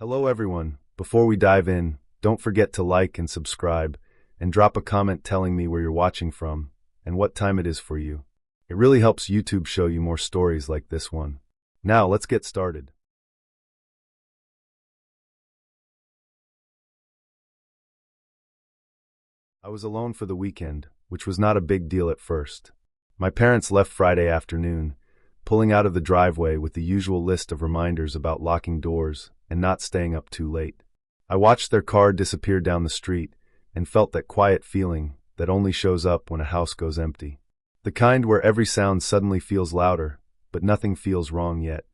Hello everyone. Before we dive in, don't forget to like and subscribe, and drop a comment telling me where you're watching from and what time it is for you. It really helps YouTube show you more stories like this one. Now let's get started. I was alone for the weekend, which was not a big deal at first. My parents left Friday afternoon, pulling out of the driveway with the usual list of reminders about locking doors and not staying up too late. I watched their car disappear down the street and felt that quiet feeling that only shows up when a house goes empty. The kind where every sound suddenly feels louder, but nothing feels wrong yet.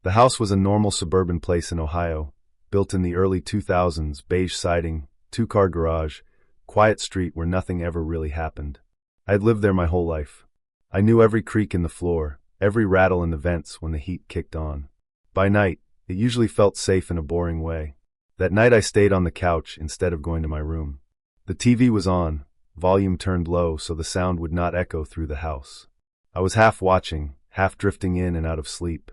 The house was a normal suburban place in Ohio, built in the early 2000s, beige siding, two-car garage, quiet street where nothing ever really happened. I had lived there my whole life. I knew every creak in the floor, every rattle in the vents when the heat kicked on. By night, it usually felt safe in a boring way. That night I stayed on the couch instead of going to my room. The TV was on, volume turned low so the sound would not echo through the house. I was half watching, half drifting in and out of sleep.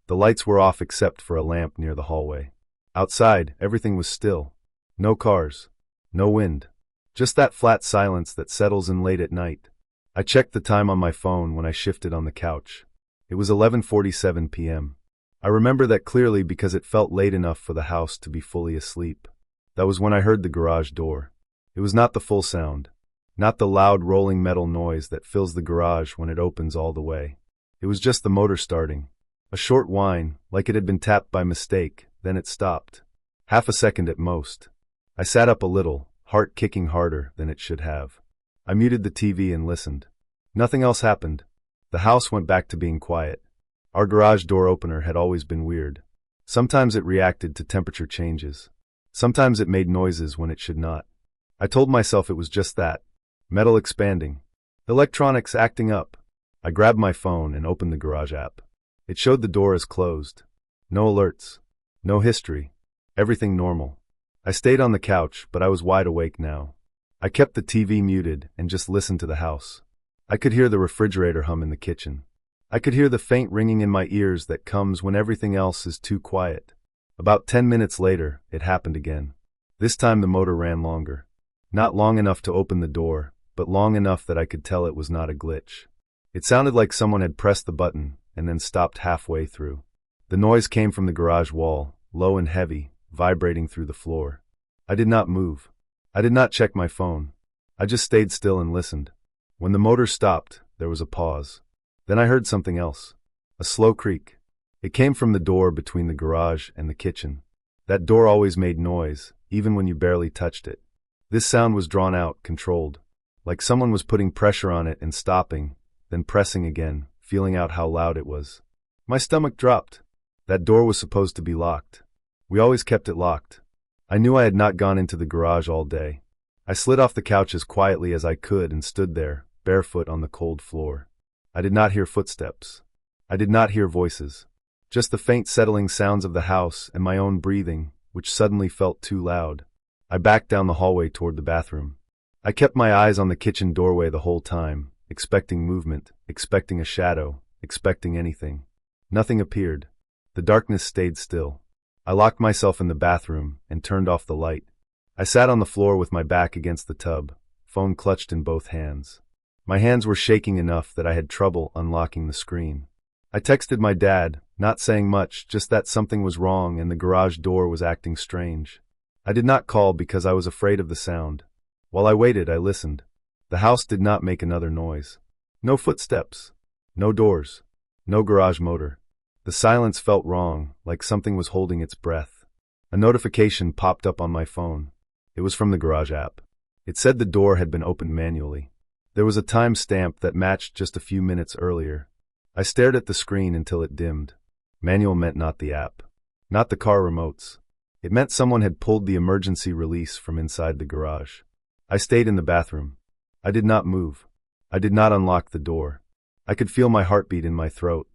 The lights were off except for a lamp near the hallway. Outside, everything was still. No cars. No wind. Just that flat silence that settles in late at night. I checked the time on my phone when I shifted on the couch. It was 11:47 p.m. I remember that clearly because it felt late enough for the house to be fully asleep. That was when I heard the garage door. It was not the full sound. Not the loud rolling metal noise that fills the garage when it opens all the way. It was just the motor starting. A short whine, like it had been tapped by mistake, then it stopped. Half a second at most. I sat up a little, heart kicking harder than it should have. I muted the TV and listened. Nothing else happened. The house went back to being quiet. Our garage door opener had always been weird. Sometimes it reacted to temperature changes. Sometimes it made noises when it should not. I told myself it was just that. Metal expanding. Electronics acting up. I grabbed my phone and opened the garage app. It showed the door as closed. No alerts. No history. Everything normal. I stayed on the couch, but I was wide awake now. I kept the TV muted and just listened to the house. I could hear the refrigerator hum in the kitchen. I could hear the faint ringing in my ears that comes when everything else is too quiet. About 10 minutes later, it happened again. This time the motor ran longer. Not long enough to open the door, but long enough that I could tell it was not a glitch. It sounded like someone had pressed the button and then stopped halfway through. The noise came from the garage wall, low and heavy, vibrating through the floor. I did not move. I did not check my phone. I just stayed still and listened. When the motor stopped, there was a pause. Then I heard something else. A slow creak. It came from the door between the garage and the kitchen. That door always made noise, even when you barely touched it. This sound was drawn out, controlled. Like someone was putting pressure on it and stopping, then pressing again, feeling out how loud it was. My stomach dropped. That door was supposed to be locked. We always kept it locked. I knew I had not gone into the garage all day. I slid off the couch as quietly as I could and stood there, barefoot on the cold floor. I did not hear footsteps. I did not hear voices. Just the faint settling sounds of the house and my own breathing, which suddenly felt too loud. I backed down the hallway toward the bathroom. I kept my eyes on the kitchen doorway the whole time, expecting movement, expecting a shadow, expecting anything. Nothing appeared. The darkness stayed still. I locked myself in the bathroom and turned off the light. I sat on the floor with my back against the tub, phone clutched in both hands. My hands were shaking enough that I had trouble unlocking the screen. I texted my dad, not saying much, just that something was wrong and the garage door was acting strange. I did not call because I was afraid of the sound. While I waited, I listened. The house did not make another noise. No footsteps. No doors. No garage motor. The silence felt wrong, like something was holding its breath. A notification popped up on my phone. It was from the garage app. It said the door had been opened manually. There was a time stamp that matched just a few minutes earlier. I stared at the screen until it dimmed. Manual meant not the app. Not the car remotes. It meant someone had pulled the emergency release from inside the garage. I stayed in the bathroom. I did not move. I did not unlock the door. I could feel my heartbeat in my throat.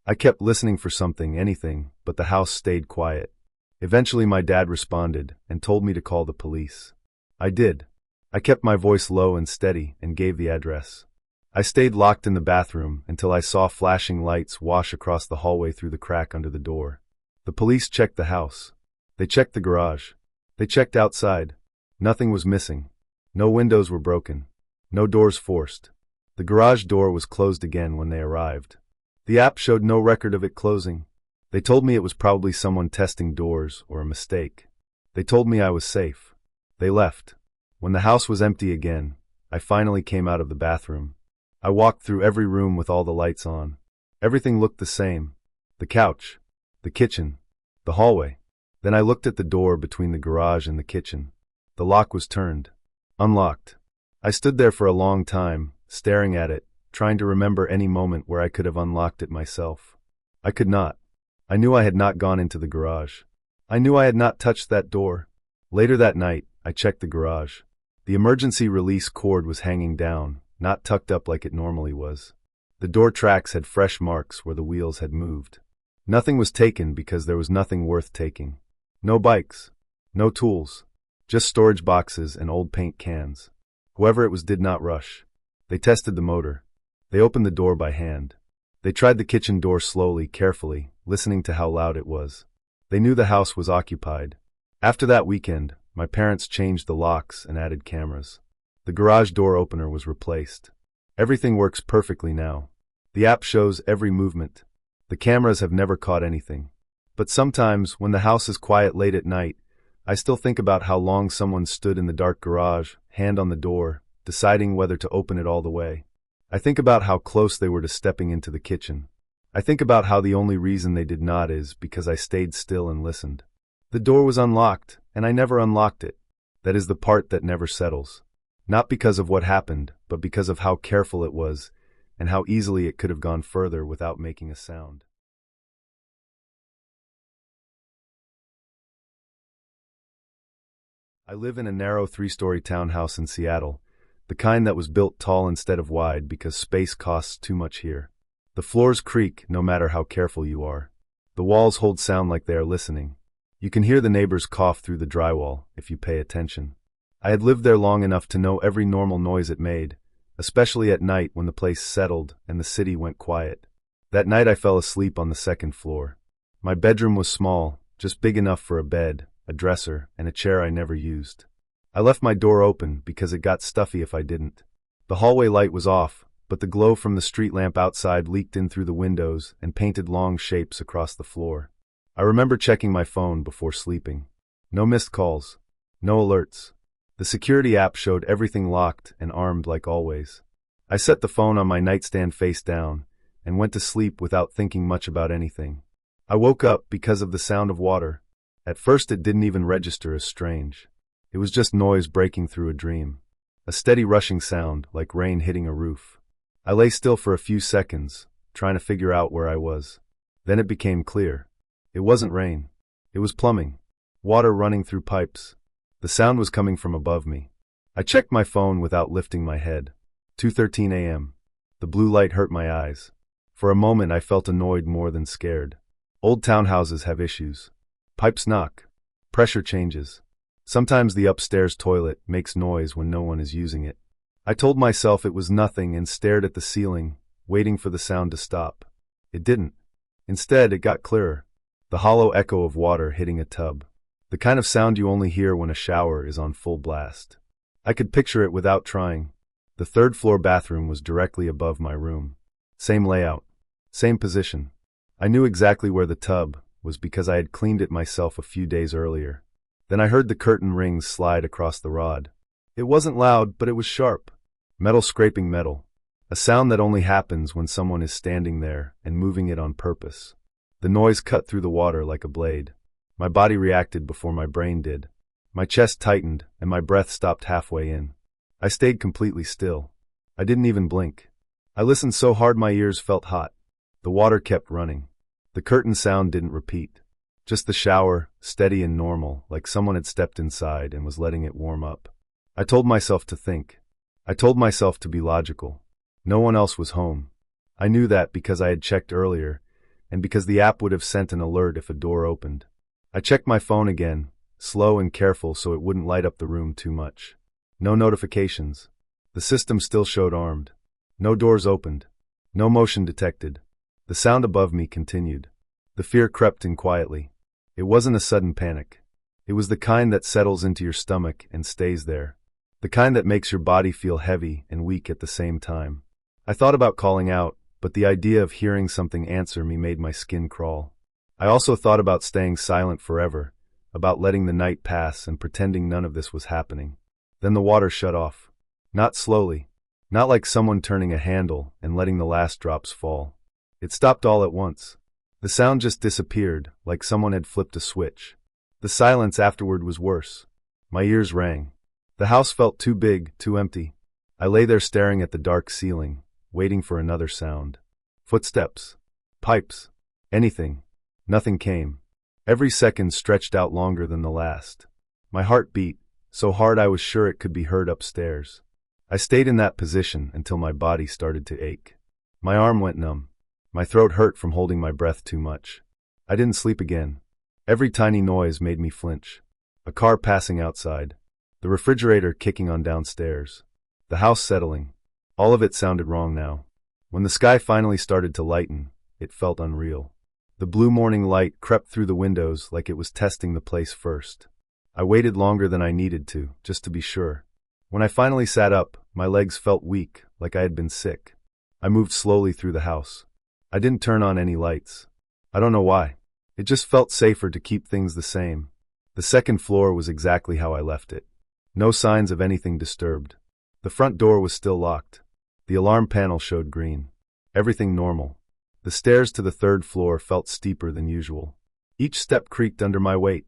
I kept listening for something, anything, but the house stayed quiet. Eventually my dad responded and told me to call the police. I did. I kept my voice low and steady and gave the address. I stayed locked in the bathroom until I saw flashing lights wash across the hallway through the crack under the door. The police checked the house. They checked the garage. They checked outside. Nothing was missing. No windows were broken. No doors forced. The garage door was closed again when they arrived. The app showed no record of it closing. They told me it was probably someone testing doors or a mistake. They told me I was safe. They left. When the house was empty again, I finally came out of the bathroom. I walked through every room with all the lights on. Everything looked the same. The couch, the kitchen, the hallway. Then I looked at the door between the garage and the kitchen. The lock was turned. Unlocked. I stood there for a long time, staring at it, trying to remember any moment where I could have unlocked it myself. I could not. I knew I had not gone into the garage. I knew I had not touched that door. Later that night, I checked the garage. The emergency release cord was hanging down, not tucked up like it normally was. The door tracks had fresh marks where the wheels had moved. Nothing was taken because there was nothing worth taking. No bikes. No tools. Just storage boxes and old paint cans. Whoever it was did not rush. They tested the motor. They opened the door by hand. They tried the kitchen door slowly, carefully, listening to how loud it was. They knew the house was occupied. After that weekend, my parents changed the locks and added cameras. The garage door opener was replaced. Everything works perfectly now. The app shows every movement. The cameras have never caught anything. But sometimes, when the house is quiet late at night, I still think about how long someone stood in the dark garage, hand on the door, deciding whether to open it all the way. I think about how close they were to stepping into the kitchen. I think about how the only reason they did not is because I stayed still and listened. The door was unlocked, and I never unlocked it. That is the part that never settles. Not because of what happened, but because of how careful it was, and how easily it could have gone further without making a sound. I live in a narrow 3-story townhouse in Seattle, the kind that was built tall instead of wide because space costs too much here. The floors creak no matter how careful you are. The walls hold sound like they are listening. You can hear the neighbors cough through the drywall if you pay attention. I had lived there long enough to know every normal noise it made, especially at night when the place settled and the city went quiet. That night I fell asleep on the second floor. My bedroom was small, just big enough for a bed, a dresser, and a chair I never used. I left my door open because it got stuffy if I didn't. The hallway light was off, but the glow from the street lamp outside leaked in through the windows and painted long shapes across the floor. I remember checking my phone before sleeping. No missed calls. No alerts. The security app showed everything locked and armed like always. I set the phone on my nightstand face down and went to sleep without thinking much about anything. I woke up because of the sound of water. At first it didn't even register as strange. It was just noise breaking through a dream. A steady rushing sound, like rain hitting a roof. I lay still for a few seconds, trying to figure out where I was. Then it became clear. It wasn't rain. It was plumbing. Water running through pipes. The sound was coming from above me. I checked my phone without lifting my head. 2:13 a.m. The blue light hurt my eyes. For a moment I felt annoyed more than scared. Old townhouses have issues. Pipes knock. Pressure changes. Sometimes the upstairs toilet makes noise when no one is using it. I told myself it was nothing and stared at the ceiling, waiting for the sound to stop. It didn't. Instead, it got clearer. The hollow echo of water hitting a tub. The kind of sound you only hear when a shower is on full blast. I could picture it without trying. The third-floor bathroom was directly above my room. Same layout. Same position. I knew exactly where the tub was because I had cleaned it myself a few days earlier. Then I heard the curtain rings slide across the rod. It wasn't loud, but it was sharp. Metal scraping metal. A sound that only happens when someone is standing there and moving it on purpose. The noise cut through the water like a blade. My body reacted before my brain did. My chest tightened, and my breath stopped halfway in. I stayed completely still. I didn't even blink. I listened so hard my ears felt hot. The water kept running. The curtain sound didn't repeat. Just the shower, steady and normal, like someone had stepped inside and was letting it warm up. I told myself to think. I told myself to be logical. No one else was home. I knew that because I had checked earlier, and because the app would have sent an alert if a door opened. I checked my phone again, slow and careful so it wouldn't light up the room too much. No notifications. The system still showed armed. No doors opened. No motion detected. The sound above me continued. The fear crept in quietly. It wasn't a sudden panic. It was the kind that settles into your stomach and stays there. The kind that makes your body feel heavy and weak at the same time. I thought about calling out, but the idea of hearing something answer me made my skin crawl. I also thought about staying silent forever, about letting the night pass and pretending none of this was happening. Then the water shut off. Not slowly. Not like someone turning a handle and letting the last drops fall. It stopped all at once. The sound just disappeared, like someone had flipped a switch. The silence afterward was worse. My ears rang. The house felt too big, too empty. I lay there staring at the dark ceiling, waiting for another sound. Footsteps. Pipes. Anything. Nothing came. Every second stretched out longer than the last. My heart beat, so hard I was sure it could be heard upstairs. I stayed in that position until my body started to ache. My arm went numb. My throat hurt from holding my breath too much. I didn't sleep again. Every tiny noise made me flinch. A car passing outside. The refrigerator kicking on downstairs. The house settling. All of it sounded wrong now. When the sky finally started to lighten, it felt unreal. The blue morning light crept through the windows like it was testing the place first. I waited longer than I needed to, just to be sure. When I finally sat up, my legs felt weak, like I had been sick. I moved slowly through the house. I didn't turn on any lights. I don't know why. It just felt safer to keep things the same. The second floor was exactly how I left it. No signs of anything disturbed. The front door was still locked. The alarm panel showed green. Everything normal. The stairs to the third floor felt steeper than usual. Each step creaked under my weight.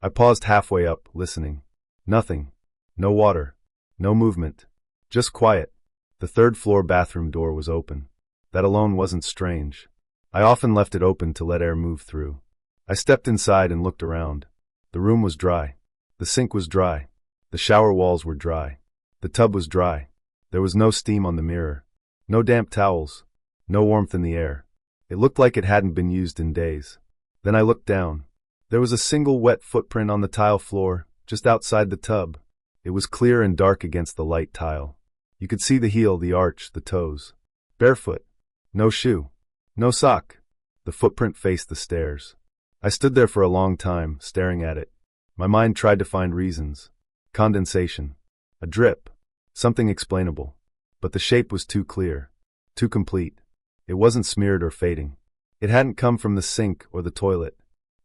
I paused halfway up, listening. Nothing. No water. No movement. Just quiet. The third floor bathroom door was open. That alone wasn't strange. I often left it open to let air move through. I stepped inside and looked around. The room was dry. The sink was dry. The shower walls were dry. The tub was dry. There was no steam on the mirror. No damp towels. No warmth in the air. It looked like it hadn't been used in days. Then I looked down. There was a single wet footprint on the tile floor, just outside the tub. It was clear and dark against the light tile. You could see the heel, the arch, the toes. Barefoot. No shoe. No sock. The footprint faced the stairs. I stood there for a long time, staring at it. My mind tried to find reasons. Condensation. A drip. Something explainable. But the shape was too clear. Too complete. It wasn't smeared or fading. It hadn't come from the sink or the toilet.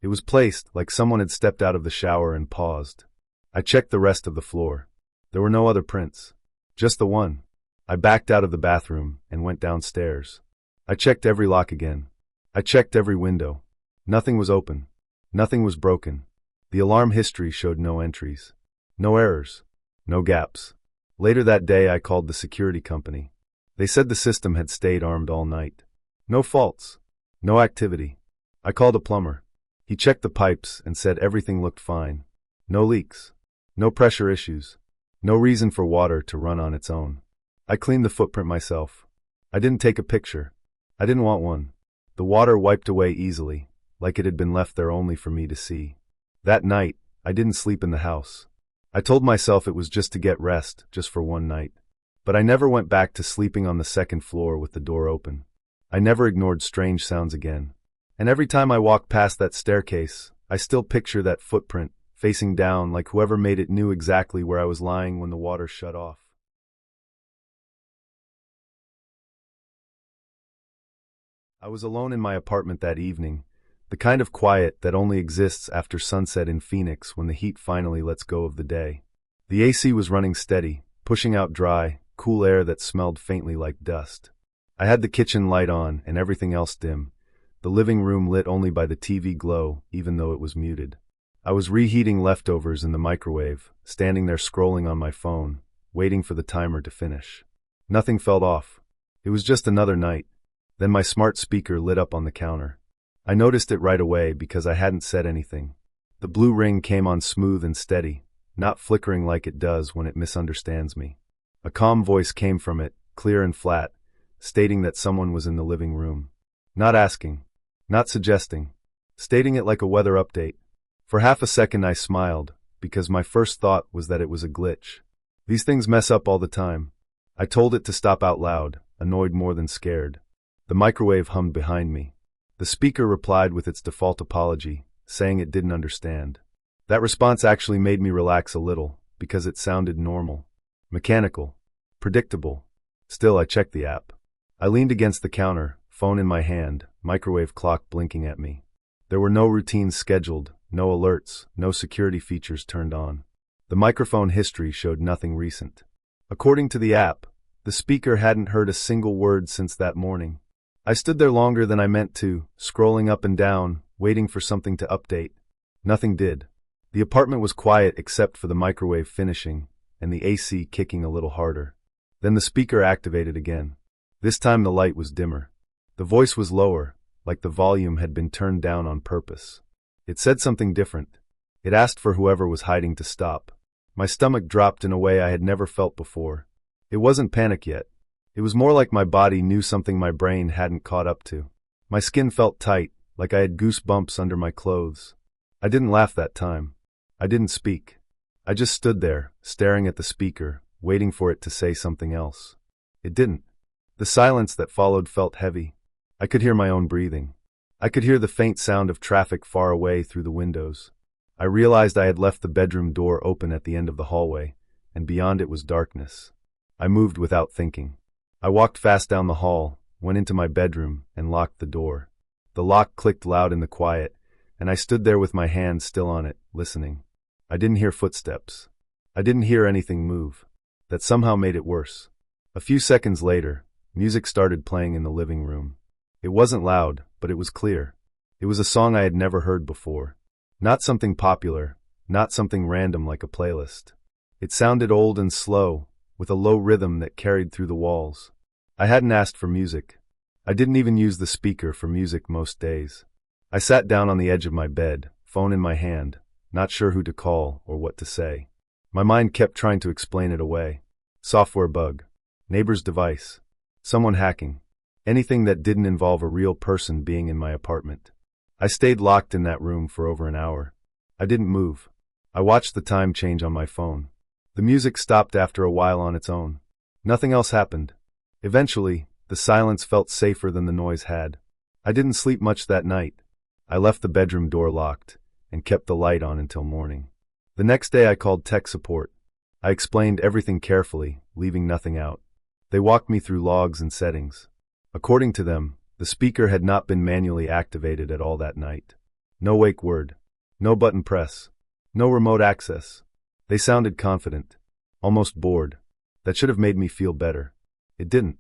It was placed like someone had stepped out of the shower and paused. I checked the rest of the floor. There were no other prints. Just the one. I backed out of the bathroom and went downstairs. I checked every lock again. I checked every window. Nothing was open. Nothing was broken. The alarm history showed no entries. No errors. No gaps. Later that day I called the security company. They said the system had stayed armed all night. No faults. No activity. I called a plumber. He checked the pipes and said everything looked fine. No leaks. No pressure issues. No reason for water to run on its own. I cleaned the footprint myself. I didn't take a picture. I didn't want one. The water wiped away easily, like it had been left there only for me to see. That night, I didn't sleep in the house. I told myself it was just to get rest, just for one night. But I never went back to sleeping on the second floor with the door open. I never ignored strange sounds again. And every time I walk past that staircase, I still picture that footprint, facing down like whoever made it knew exactly where I was lying when the water shut off. I was alone in my apartment that evening, the kind of quiet that only exists after sunset in Phoenix when the heat finally lets go of the day. The AC was running steady, pushing out dry, cool air that smelled faintly like dust. I had the kitchen light on and everything else dim, the living room lit only by the TV glow, even though it was muted. I was reheating leftovers in the microwave, standing there scrolling on my phone, waiting for the timer to finish. Nothing felt off. It was just another night. Then my smart speaker lit up on the counter. I noticed it right away because I hadn't said anything. The blue ring came on smooth and steady, not flickering like it does when it misunderstands me. A calm voice came from it, clear and flat, stating that someone was in the living room. Not asking. Not suggesting. Stating it like a weather update. For half a second I smiled, because my first thought was that it was a glitch. These things mess up all the time. I told it to stop out loud, annoyed more than scared. The microwave hummed behind me. The speaker replied with its default apology, saying it didn't understand. That response actually made me relax a little, because it sounded normal. Mechanical. Predictable. Still, I checked the app. I leaned against the counter, phone in my hand, microwave clock blinking at me. There were no routines scheduled, no alerts, no security features turned on. The microphone history showed nothing recent. According to the app, the speaker hadn't heard a single word since that morning. I stood there longer than I meant to, scrolling up and down, waiting for something to update. Nothing did. The apartment was quiet except for the microwave finishing, and the AC kicking a little harder. Then the speaker activated again. This time the light was dimmer. The voice was lower, like the volume had been turned down on purpose. It said something different. It asked for whoever was hiding to stop. My stomach dropped in a way I had never felt before. It wasn't panic yet. It was more like my body knew something my brain hadn't caught up to. My skin felt tight, like I had goosebumps under my clothes. I didn't laugh that time. I didn't speak. I just stood there, staring at the speaker, waiting for it to say something else. It didn't. The silence that followed felt heavy. I could hear my own breathing. I could hear the faint sound of traffic far away through the windows. I realized I had left the bedroom door open at the end of the hallway, and beyond it was darkness. I moved without thinking. I walked fast down the hall, went into my bedroom, and locked the door. The lock clicked loud in the quiet, and I stood there with my hand still on it, listening. I didn't hear footsteps. I didn't hear anything move. That somehow made it worse. A few seconds later, music started playing in the living room. It wasn't loud, but it was clear. It was a song I had never heard before. Not something popular, not something random like a playlist. It sounded old and slow, with a low rhythm that carried through the walls. I hadn't asked for music. I didn't even use the speaker for music most days. I sat down on the edge of my bed, phone in my hand, not sure who to call or what to say. My mind kept trying to explain it away. Software bug. Neighbor's device. Someone hacking. Anything that didn't involve a real person being in my apartment. I stayed locked in that room for over an hour. I didn't move. I watched the time change on my phone. The music stopped after a while on its own. Nothing else happened. Eventually, the silence felt safer than the noise had. I didn't sleep much that night. I left the bedroom door locked and kept the light on until morning. The next day I called tech support. I explained everything carefully, leaving nothing out. They walked me through logs and settings. According to them, the speaker had not been manually activated at all that night. No wake word. No button press. No remote access. They sounded confident. Almost bored. That should have made me feel better. It didn't.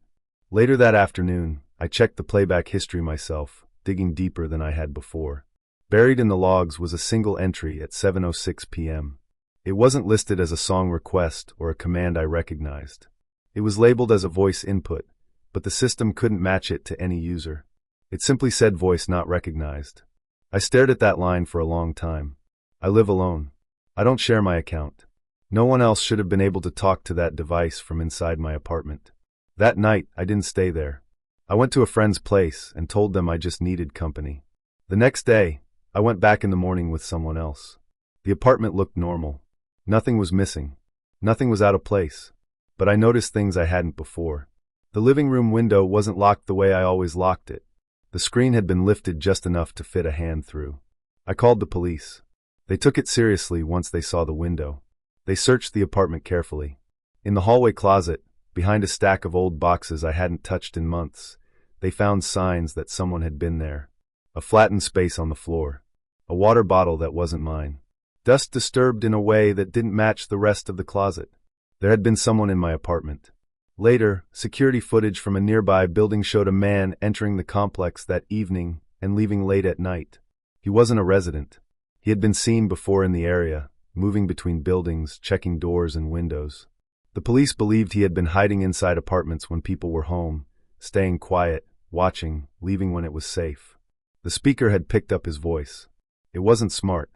Later that afternoon, I checked the playback history myself, digging deeper than I had before. Buried in the logs was a single entry at 7:06 p.m. It wasn't listed as a song request or a command I recognized. It was labeled as a voice input, but the system couldn't match it to any user. It simply said voice not recognized. I stared at that line for a long time. I live alone. I don't share my account. No one else should have been able to talk to that device from inside my apartment. That night, I didn't stay there. I went to a friend's place and told them I just needed company. The next day, I went back in the morning with someone else. The apartment looked normal. Nothing was missing. Nothing was out of place. But I noticed things I hadn't before. The living room window wasn't locked the way I always locked it. The screen had been lifted just enough to fit a hand through. I called the police. They took it seriously once they saw the window. They searched the apartment carefully. In the hallway closet, behind a stack of old boxes I hadn't touched in months, they found signs that someone had been there. A flattened space on the floor. A water bottle that wasn't mine. Dust disturbed in a way that didn't match the rest of the closet. There had been someone in my apartment. Later, security footage from a nearby building showed a man entering the complex that evening and leaving late at night. He wasn't a resident. He had been seen before in the area, moving between buildings, checking doors and windows. The police believed he had been hiding inside apartments when people were home, staying quiet, watching, leaving when it was safe. The speaker had picked up his voice. It wasn't smart.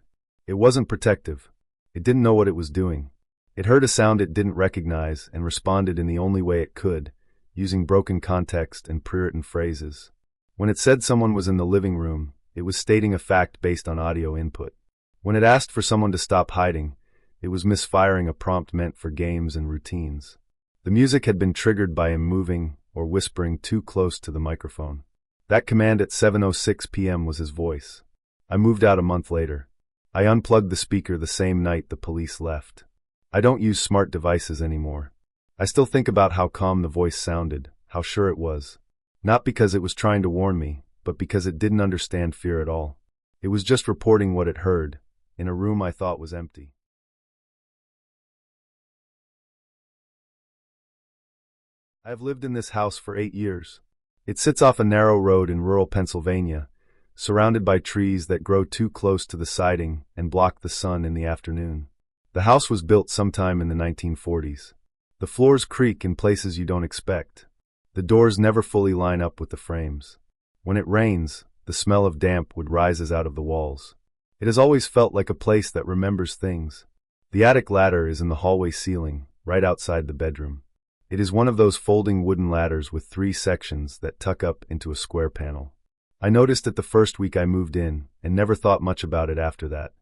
It wasn't protective. It didn't know what it was doing. It heard a sound it didn't recognize and responded in the only way it could, using broken context and Puritan phrases. When it said someone was in the living room, it was stating a fact based on audio input. When it asked for someone to stop hiding, it was misfiring a prompt meant for games and routines. The music had been triggered by him moving or whispering too close to the microphone. That command at 7:06 p.m. was his voice. I moved out a month later. I unplugged the speaker the same night the police left. I don't use smart devices anymore. I still think about how calm the voice sounded, how sure it was. Not because it was trying to warn me, but because it didn't understand fear at all. It was just reporting what it heard, in a room I thought was empty. I have lived in this house for 8 years. It sits off a narrow road in rural Pennsylvania, surrounded by trees that grow too close to the siding and block the sun in the afternoon. The house was built sometime in the 1940s. The floors creak in places you don't expect. The doors never fully line up with the frames. When it rains, the smell of damp wood rises out of the walls. It has always felt like a place that remembers things. The attic ladder is in the hallway ceiling, right outside the bedroom. It is one of those folding wooden ladders with 3 sections that tuck up into a square panel. I noticed it the first week I moved in, and never thought much about it after that.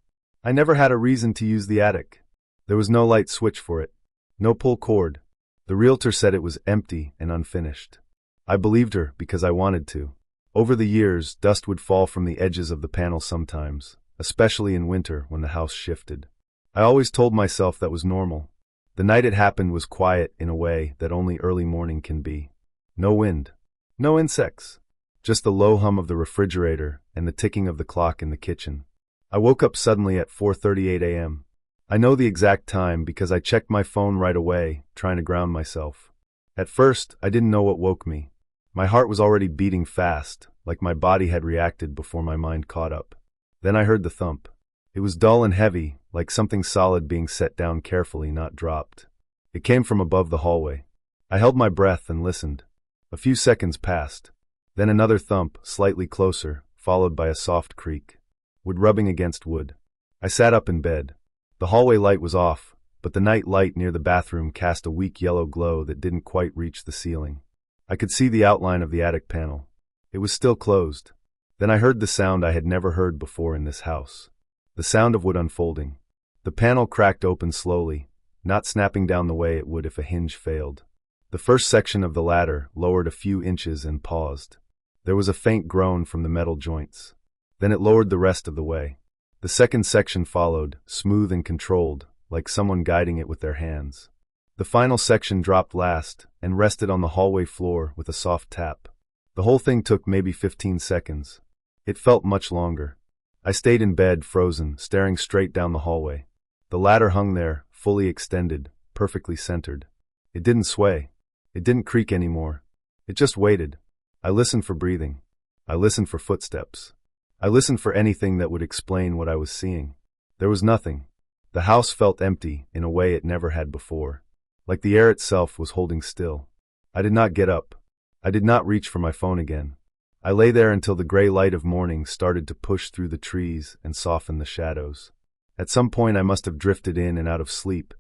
I never had a reason to use the attic. There was no light switch for it. No pull cord. The realtor said it was empty and unfinished. I believed her because I wanted to. Over the years, dust would fall from the edges of the panel sometimes, especially in winter when the house shifted. I always told myself that was normal. The night it happened was quiet in a way that only early morning can be. No wind. No insects. Just the low hum of the refrigerator and the ticking of the clock in the kitchen. I woke up suddenly at 4:38 a.m. I know the exact time because I checked my phone right away, trying to ground myself. At first, I didn't know what woke me. My heart was already beating fast, like my body had reacted before my mind caught up. Then I heard the thump. It was dull and heavy, like something solid being set down carefully, not dropped. It came from above the hallway. I held my breath and listened. A few seconds passed. Then another thump, slightly closer, followed by a soft creak. Wood rubbing against wood. I sat up in bed. The hallway light was off, but the night light near the bathroom cast a weak yellow glow that didn't quite reach the ceiling. I could see the outline of the attic panel. It was still closed. Then I heard the sound I had never heard before in this house. The sound of wood unfolding. The panel cracked open slowly, not snapping down the way it would if a hinge failed. The first section of the ladder lowered a few inches and paused. There was a faint groan from the metal joints. Then it lowered the rest of the way. The second section followed, smooth and controlled, like someone guiding it with their hands. The final section dropped last and rested on the hallway floor with a soft tap. The whole thing took maybe 15 seconds. It felt much longer. I stayed in bed, frozen, staring straight down the hallway. The ladder hung there, fully extended, perfectly centered. It didn't sway. It didn't creak anymore. It just waited. I listened for breathing. I listened for footsteps. I listened for anything that would explain what I was seeing. There was nothing. The house felt empty in a way it never had before, like the air itself was holding still. I did not get up. I did not reach for my phone again. I lay there until the gray light of morning started to push through the trees and soften the shadows. At some point I must have drifted in and out of sleep,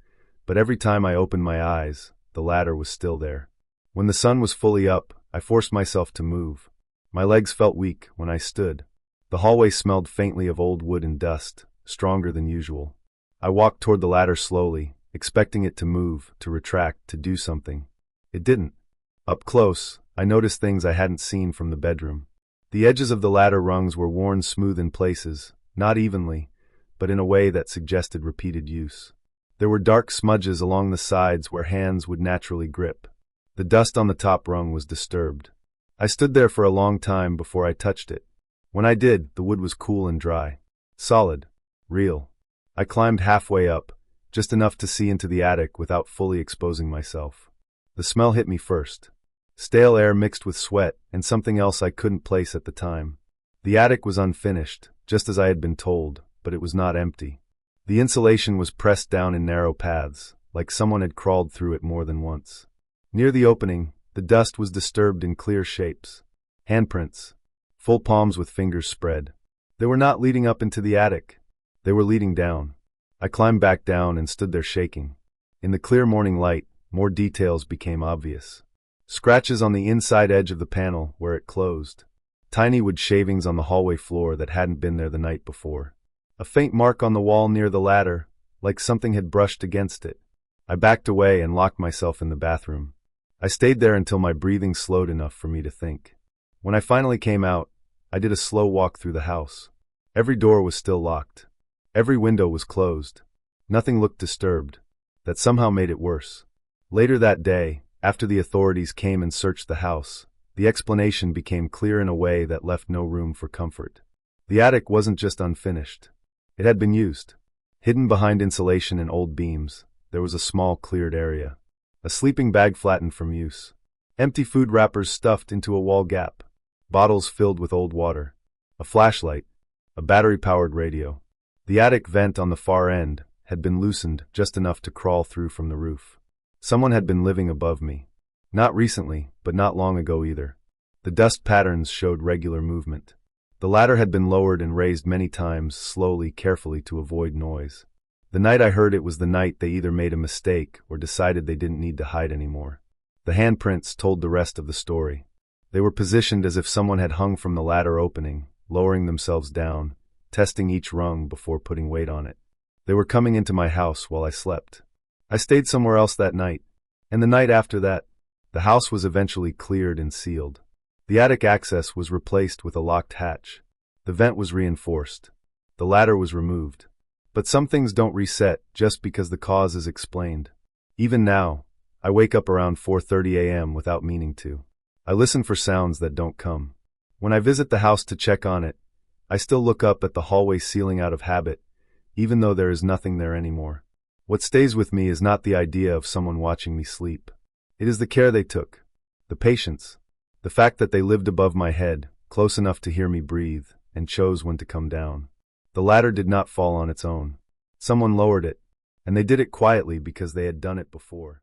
but every time I opened my eyes, the ladder was still there. When the sun was fully up, I forced myself to move. My legs felt weak when I stood. The hallway smelled faintly of old wood and dust, stronger than usual. I walked toward the ladder slowly, expecting it to move, to retract, to do something. It didn't. Up close, I noticed things I hadn't seen from the bedroom. The edges of the ladder rungs were worn smooth in places, not evenly, but in a way that suggested repeated use. There were dark smudges along the sides where hands would naturally grip. The dust on the top rung was disturbed. I stood there for a long time before I touched it. When I did, the wood was cool and dry. Solid. Real. I climbed halfway up, just enough to see into the attic without fully exposing myself. The smell hit me first. Stale air mixed with sweat and something else I couldn't place at the time. The attic was unfinished, just as I had been told, but it was not empty. The insulation was pressed down in narrow paths, like someone had crawled through it more than once. Near the opening, the dust was disturbed in clear shapes. Handprints. Full palms with fingers spread. They were not leading up into the attic. They were leading down. I climbed back down and stood there shaking. In the clear morning light, more details became obvious. Scratches on the inside edge of the panel where it closed. Tiny wood shavings on the hallway floor that hadn't been there the night before. A faint mark on the wall near the ladder, like something had brushed against it. I backed away and locked myself in the bathroom. I stayed there until my breathing slowed enough for me to think. When I finally came out, I did a slow walk through the house. Every door was still locked. Every window was closed. Nothing looked disturbed. That somehow made it worse. Later that day, after the authorities came and searched the house, the explanation became clear in a way that left no room for comfort. The attic wasn't just unfinished. It had been used. Hidden behind insulation and old beams, there was a small cleared area. A sleeping bag flattened from use. Empty food wrappers stuffed into a wall gap. Bottles filled with old water. A flashlight. A battery-powered radio. The attic vent on the far end had been loosened just enough to crawl through from the roof. Someone had been living above me. Not recently, but not long ago either. The dust patterns showed regular movement. The ladder had been lowered and raised many times, slowly, carefully, to avoid noise. The night I heard it was the night they either made a mistake or decided they didn't need to hide anymore. The handprints told the rest of the story. They were positioned as if someone had hung from the ladder opening, lowering themselves down, testing each rung before putting weight on it. They were coming into my house while I slept. I stayed somewhere else that night, and the night after that. The house was eventually cleared and sealed. The attic access was replaced with a locked hatch. The vent was reinforced. The ladder was removed. But some things don't reset just because the cause is explained. Even now, I wake up around 4:30 a.m. without meaning to. I listen for sounds that don't come. When I visit the house to check on it, I still look up at the hallway ceiling out of habit, even though there is nothing there anymore. What stays with me is not the idea of someone watching me sleep. It is the care they took, the patience, the fact that they lived above my head, close enough to hear me breathe, and chose when to come down. The ladder did not fall on its own. Someone lowered it, and they did it quietly because they had done it before.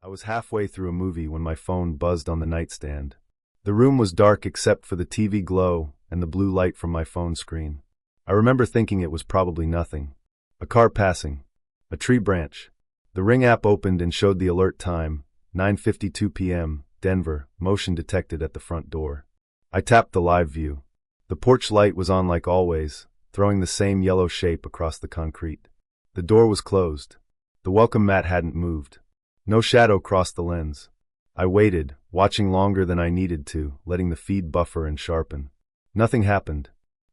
I was halfway through a movie when my phone buzzed on the nightstand. The room was dark except for the TV glow and the blue light from my phone screen. I remember thinking it was probably nothing. A car passing. A tree branch. The Ring app opened and showed the alert time, 9:52 p.m., Denver, motion detected at the front door. I tapped the live view. The porch light was on like always, throwing the same yellow shape across the concrete. The door was closed. The welcome mat hadn't moved. No shadow crossed the lens. I waited, watching longer than I needed to, letting the feed buffer and sharpen. Nothing happened.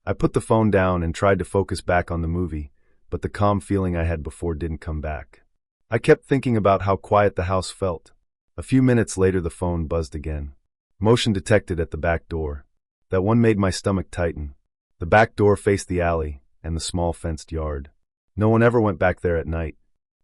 I put the phone down and tried to focus back on the movie, but the calm feeling I had before didn't come back. I kept thinking about how quiet the house felt. A few minutes later the phone buzzed again. Motion detected at the back door. That one made my stomach tighten. The back door faced the alley and the small fenced yard. No one ever went back there at night.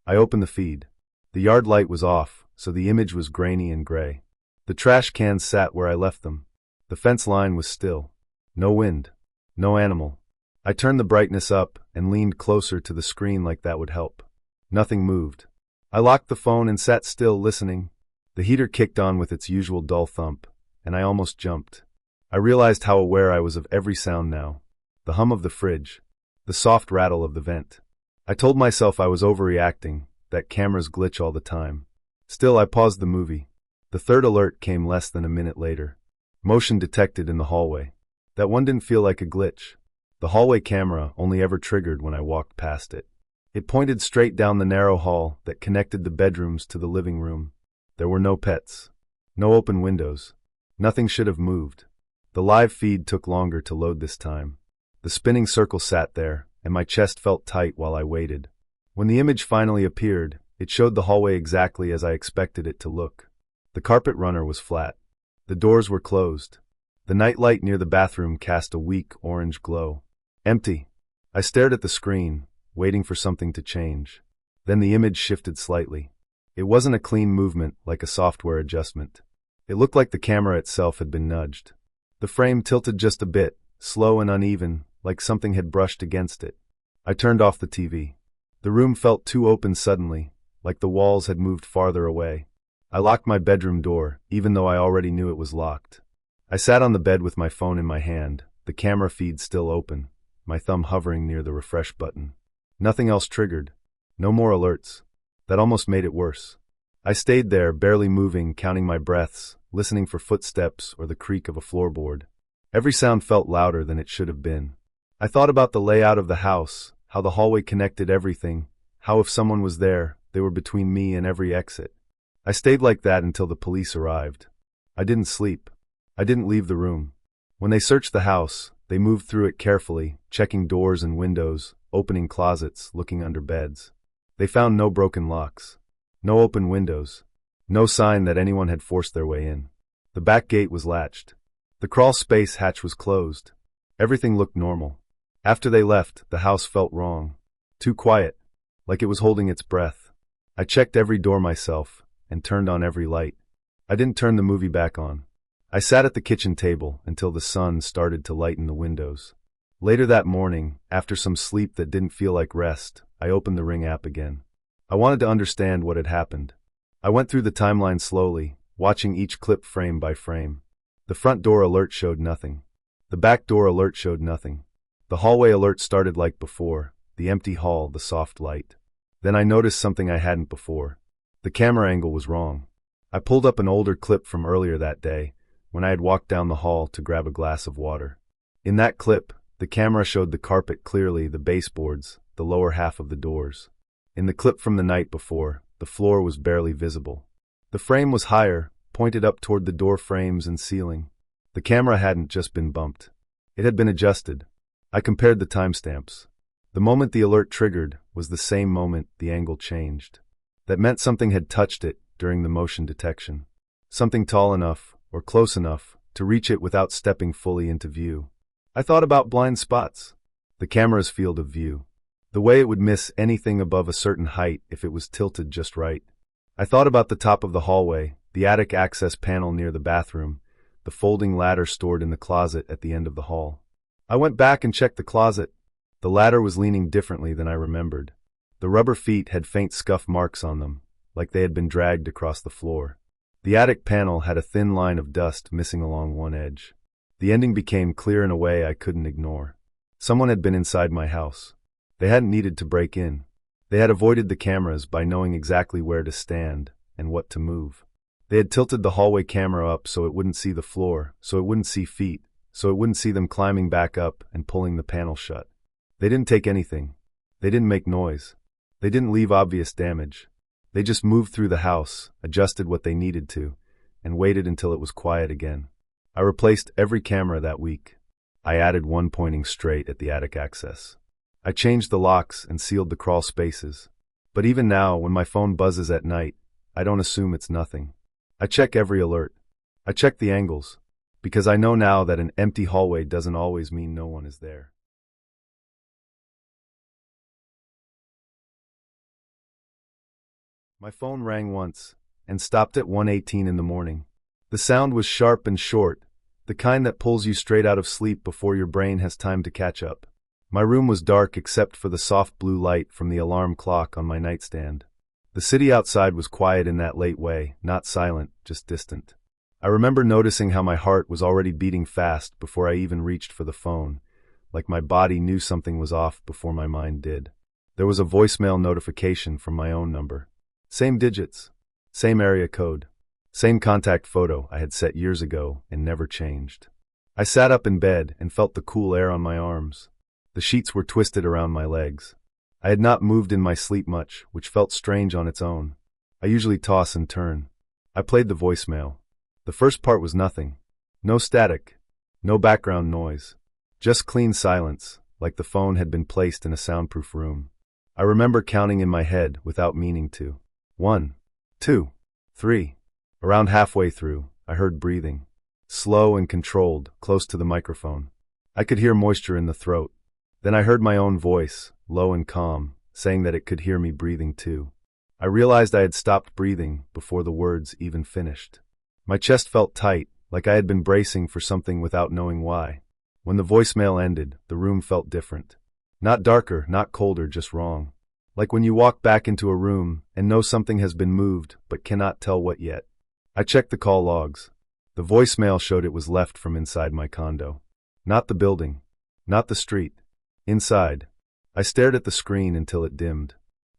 I opened the feed. The yard light was off, so the image was grainy and gray. The trash cans sat where I left them. The fence line was still. No wind. No animal. I turned the brightness up and leaned closer to the screen like that would help. Nothing moved. I locked the phone and sat still, listening. The heater kicked on with its usual dull thump, and I almost jumped. I realized how aware I was of every sound now. The hum of the fridge. The soft rattle of the vent. I told myself I was overreacting, that cameras glitch all the time. Still, I paused the movie. The third alert came less than a minute later. Motion detected in the hallway. That one didn't feel like a glitch. The hallway camera only ever triggered when I walked past it. It pointed straight down the narrow hall that connected the bedrooms to the living room. There were no pets. No open windows. Nothing should have moved. The live feed took longer to load this time. The spinning circle sat there, and my chest felt tight while I waited. When the image finally appeared, it showed the hallway exactly as I expected it to look. The carpet runner was flat. The doors were closed. The night light near the bathroom cast a weak orange glow. Empty. I stared at the screen, waiting for something to change. Then the image shifted slightly. It wasn't a clean movement like a software adjustment. It looked like the camera itself had been nudged. The frame tilted just a bit, slow and uneven, like something had brushed against it. I turned off the TV. The room felt too open suddenly, like the walls had moved farther away. I locked my bedroom door, even though I already knew it was locked. I sat on the bed with my phone in my hand, the camera feed still open, my thumb hovering near the refresh button. Nothing else triggered. No more alerts. That almost made it worse. I stayed there, barely moving, counting my breaths, listening for footsteps or the creak of a floorboard. Every sound felt louder than it should have been. I thought about the layout of the house, how the hallway connected everything, how if someone was there, they were between me and every exit. I stayed like that until the police arrived. I didn't sleep. I didn't leave the room. When they searched the house, they moved through it carefully, checking doors and windows, opening closets, looking under beds. They found no broken locks, no open windows, no sign that anyone had forced their way in. The back gate was latched. The crawl space hatch was closed. Everything looked normal. After they left, the house felt wrong. Too quiet, like it was holding its breath. I checked every door myself and turned on every light. I didn't turn the movie back on. I sat at the kitchen table until the sun started to lighten the windows. Later that morning, after some sleep that didn't feel like rest, I opened the Ring app again. I wanted to understand what had happened. I went through the timeline slowly, watching each clip frame by frame. The front door alert showed nothing. The back door alert showed nothing. The hallway alert started like before, the empty hall, the soft light. Then I noticed something I hadn't before. The camera angle was wrong. I pulled up an older clip from earlier that day, when I had walked down the hall to grab a glass of water. In that clip, the camera showed the carpet clearly, the baseboards, the lower half of the doors. In the clip from the night before, the floor was barely visible. The frame was higher, pointed up toward the door frames and ceiling. The camera hadn't just been bumped. It had been adjusted. I compared the timestamps. The moment the alert triggered was the same moment the angle changed. That meant something had touched it during the motion detection. Something tall enough, or close enough, to reach it without stepping fully into view. I thought about blind spots. The camera's field of view. The way it would miss anything above a certain height if it was tilted just right. I thought about the top of the hallway, the attic access panel near the bathroom, the folding ladder stored in the closet at the end of the hall. I went back and checked the closet. The ladder was leaning differently than I remembered. The rubber feet had faint scuff marks on them, like they had been dragged across the floor. The attic panel had a thin line of dust missing along one edge. The ending became clear in a way I couldn't ignore. Someone had been inside my house. They hadn't needed to break in. They had avoided the cameras by knowing exactly where to stand and what to move. They had tilted the hallway camera up so it wouldn't see the floor, so it wouldn't see feet, so it wouldn't see them climbing back up and pulling the panel shut. They didn't take anything. They didn't make noise. They didn't leave obvious damage. They just moved through the house, adjusted what they needed to, and waited until it was quiet again. I replaced every camera that week. I added one pointing straight at the attic access. I changed the locks and sealed the crawl spaces. But even now, when my phone buzzes at night, I don't assume it's nothing. I check every alert. I check the angles, because I know now that an empty hallway doesn't always mean no one is there. My phone rang once, and stopped at 1:18 in the morning. The sound was sharp and short, the kind that pulls you straight out of sleep before your brain has time to catch up. My room was dark except for the soft blue light from the alarm clock on my nightstand. The city outside was quiet in that late way, not silent, just distant. I remember noticing how my heart was already beating fast before I even reached for the phone, like my body knew something was off before my mind did. There was a voicemail notification from my own number. Same digits, same area code, same contact photo I had set years ago and never changed. I sat up in bed and felt the cool air on my arms. The sheets were twisted around my legs. I had not moved in my sleep much, which felt strange on its own. I usually toss and turn. I played the voicemail. The first part was nothing. No static. No background noise. Just clean silence, like the phone had been placed in a soundproof room. I remember counting in my head without meaning to. 1, 2, 3. Around halfway through, I heard breathing. Slow and controlled, close to the microphone. I could hear moisture in the throat. Then I heard my own voice, low and calm, saying that it could hear me breathing too. I realized I had stopped breathing before the words even finished. My chest felt tight, like I had been bracing for something without knowing why. When the voicemail ended, the room felt different. Not darker, not colder, just wrong. Like when you walk back into a room and know something has been moved but cannot tell what yet. I checked the call logs. The voicemail showed it was left from inside my condo. Not the building. Not the street. Inside. I stared at the screen until it dimmed.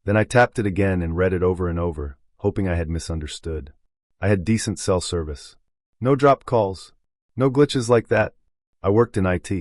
Then I tapped it again and read it over and over, hoping I had misunderstood. I had decent cell service. No dropped calls. No glitches like that. I worked in IT.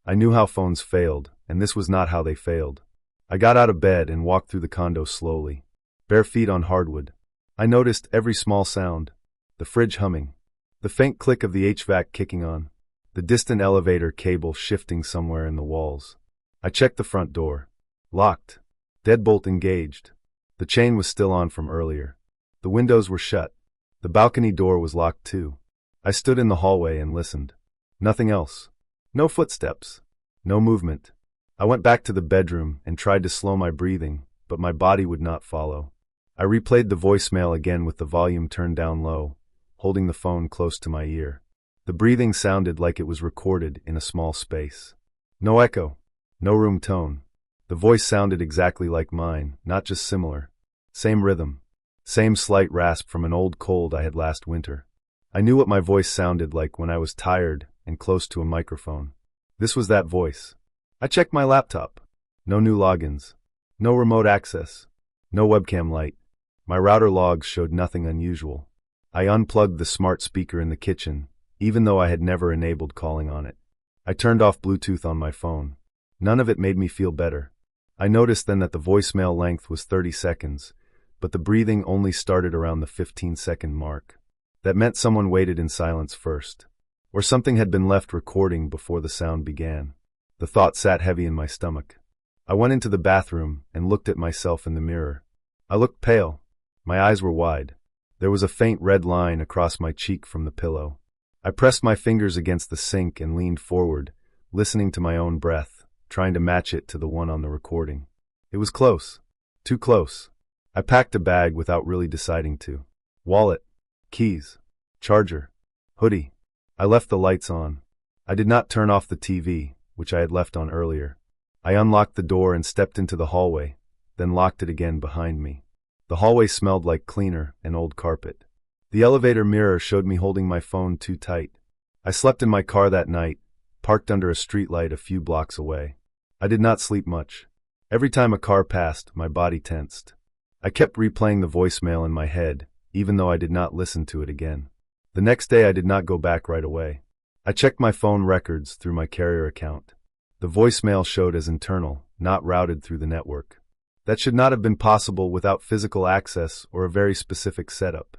I knew how phones failed, and this was not how they failed. I got out of bed and walked through the condo slowly. Bare feet on hardwood. I noticed every small sound. The fridge humming. The faint click of the HVAC kicking on. the distant elevator cable shifting somewhere in the walls. I checked the front door. Locked. Deadbolt engaged. The chain was still on from earlier. The windows were shut. The balcony door was locked too. I stood in the hallway and listened. Nothing else. No footsteps. No movement. I went back to the bedroom and tried to slow my breathing, but my body would not follow. I replayed the voicemail again with the volume turned down low, holding the phone close to my ear. The breathing sounded like it was recorded in a small space. No echo. No room tone. The voice sounded exactly like mine, not just similar. Same rhythm. Same slight rasp from an old cold I had last winter. I knew what my voice sounded like when I was tired and close to a microphone. This was that voice. I checked my laptop. No new logins. No remote access. No webcam light. My router logs showed nothing unusual. I unplugged the smart speaker in the kitchen, even though I had never enabled calling on it. I turned off Bluetooth on my phone. None of it made me feel better. I noticed then that the voicemail length was 30 seconds, but the breathing only started around the 15-second mark. That meant someone waited in silence first, or something had been left recording before the sound began. The thought sat heavy in my stomach. I went into the bathroom and looked at myself in the mirror. I looked pale. My eyes were wide. There was a faint red line across my cheek from the pillow. I pressed my fingers against the sink and leaned forward, listening to my own breath, trying to match it to the one on the recording. It was close. Too close. I packed a bag without really deciding to. Wallet, keys, charger, hoodie. I left the lights on. I did not turn off the TV, which I had left on earlier. I unlocked the door and stepped into the hallway, then locked it again behind me. The hallway smelled like cleaner and old carpet. The elevator mirror showed me holding my phone too tight. I slept in my car that night, parked under a streetlight a few blocks away. I did not sleep much. Every time a car passed, my body tensed. I kept replaying the voicemail in my head, even though I did not listen to it again. The next day I did not go back right away. I checked my phone records through my carrier account. The voicemail showed as internal, not routed through the network. That should not have been possible without physical access or a very specific setup.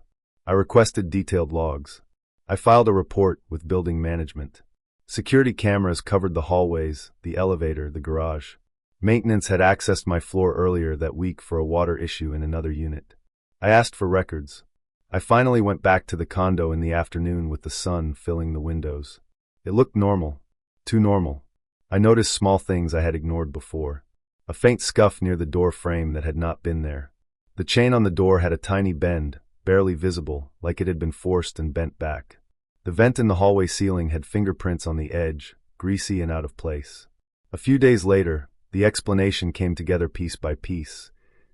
I requested detailed logs. I filed a report with building management. Security cameras covered the hallways, the elevator, the garage. Maintenance had accessed my floor earlier that week for a water issue in another unit. I asked for records. I finally went back to the condo in the afternoon with the sun filling the windows. It looked normal. Too normal. I noticed small things I had ignored before. A faint scuff near the door frame that had not been there. The chain on the door had a tiny bend, barely visible, like it had been forced and bent back. The vent in the hallway ceiling had fingerprints on the edge, greasy and out of place. A few days later, the explanation came together piece by piece,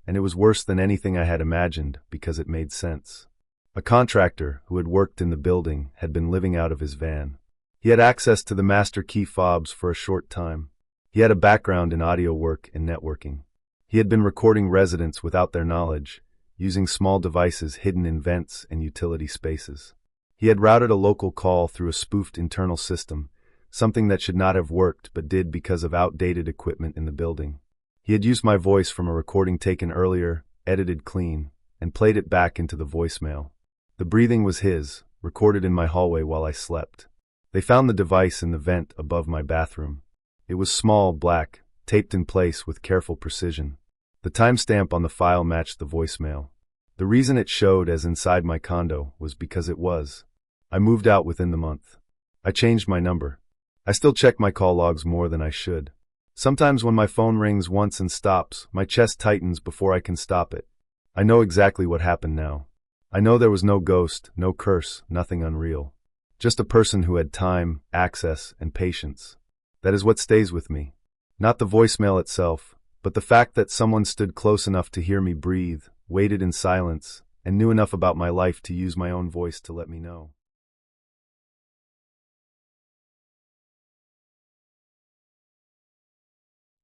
and it was worse than anything I had imagined because it made sense. A contractor who had worked in the building had been living out of his van. He had access to the master key fobs for a short time. He had a background in audio work and networking. He had been recording residents without their knowledge, using small devices hidden in vents and utility spaces. He had routed a local call through a spoofed internal system, something that should not have worked but did because of outdated equipment in the building. He had used my voice from a recording taken earlier, edited clean, and played it back into the voicemail. The breathing was his, recorded in my hallway while I slept. They found the device in the vent above my bathroom. It was small, black, taped in place with careful precision. The timestamp on the file matched the voicemail. The reason it showed as inside my condo was because it was. I moved out within the month. I changed my number. I still check my call logs more than I should. Sometimes when my phone rings once and stops, my chest tightens before I can stop it. I know exactly what happened now. I know there was no ghost, no curse, nothing unreal. Just a person who had time, access, and patience. That is what stays with me. Not the voicemail itself, but the fact that someone stood close enough to hear me breathe, waited in silence, and knew enough about my life to use my own voice to let me know.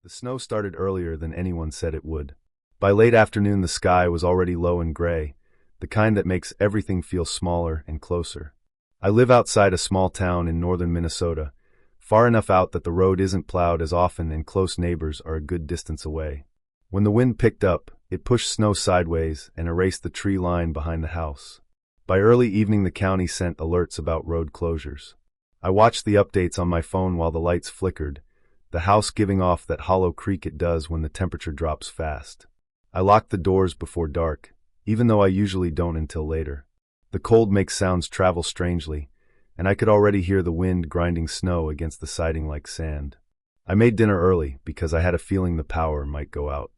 The snow started earlier than anyone said it would. By late afternoon the sky was already low and gray, the kind that makes everything feel smaller and closer. I live outside a small town in northern Minnesota, far enough out that the road isn't plowed as often and close neighbors are a good distance away. When the wind picked up, it pushed snow sideways and erased the tree line behind the house. By early evening the county sent alerts about road closures. I watched the updates on my phone while the lights flickered, the house giving off that hollow creak it does when the temperature drops fast. I locked the doors before dark, even though I usually don't until later. The cold makes sounds travel strangely, and I could already hear the wind grinding snow against the siding like sand. I made dinner early because I had a feeling the power might go out.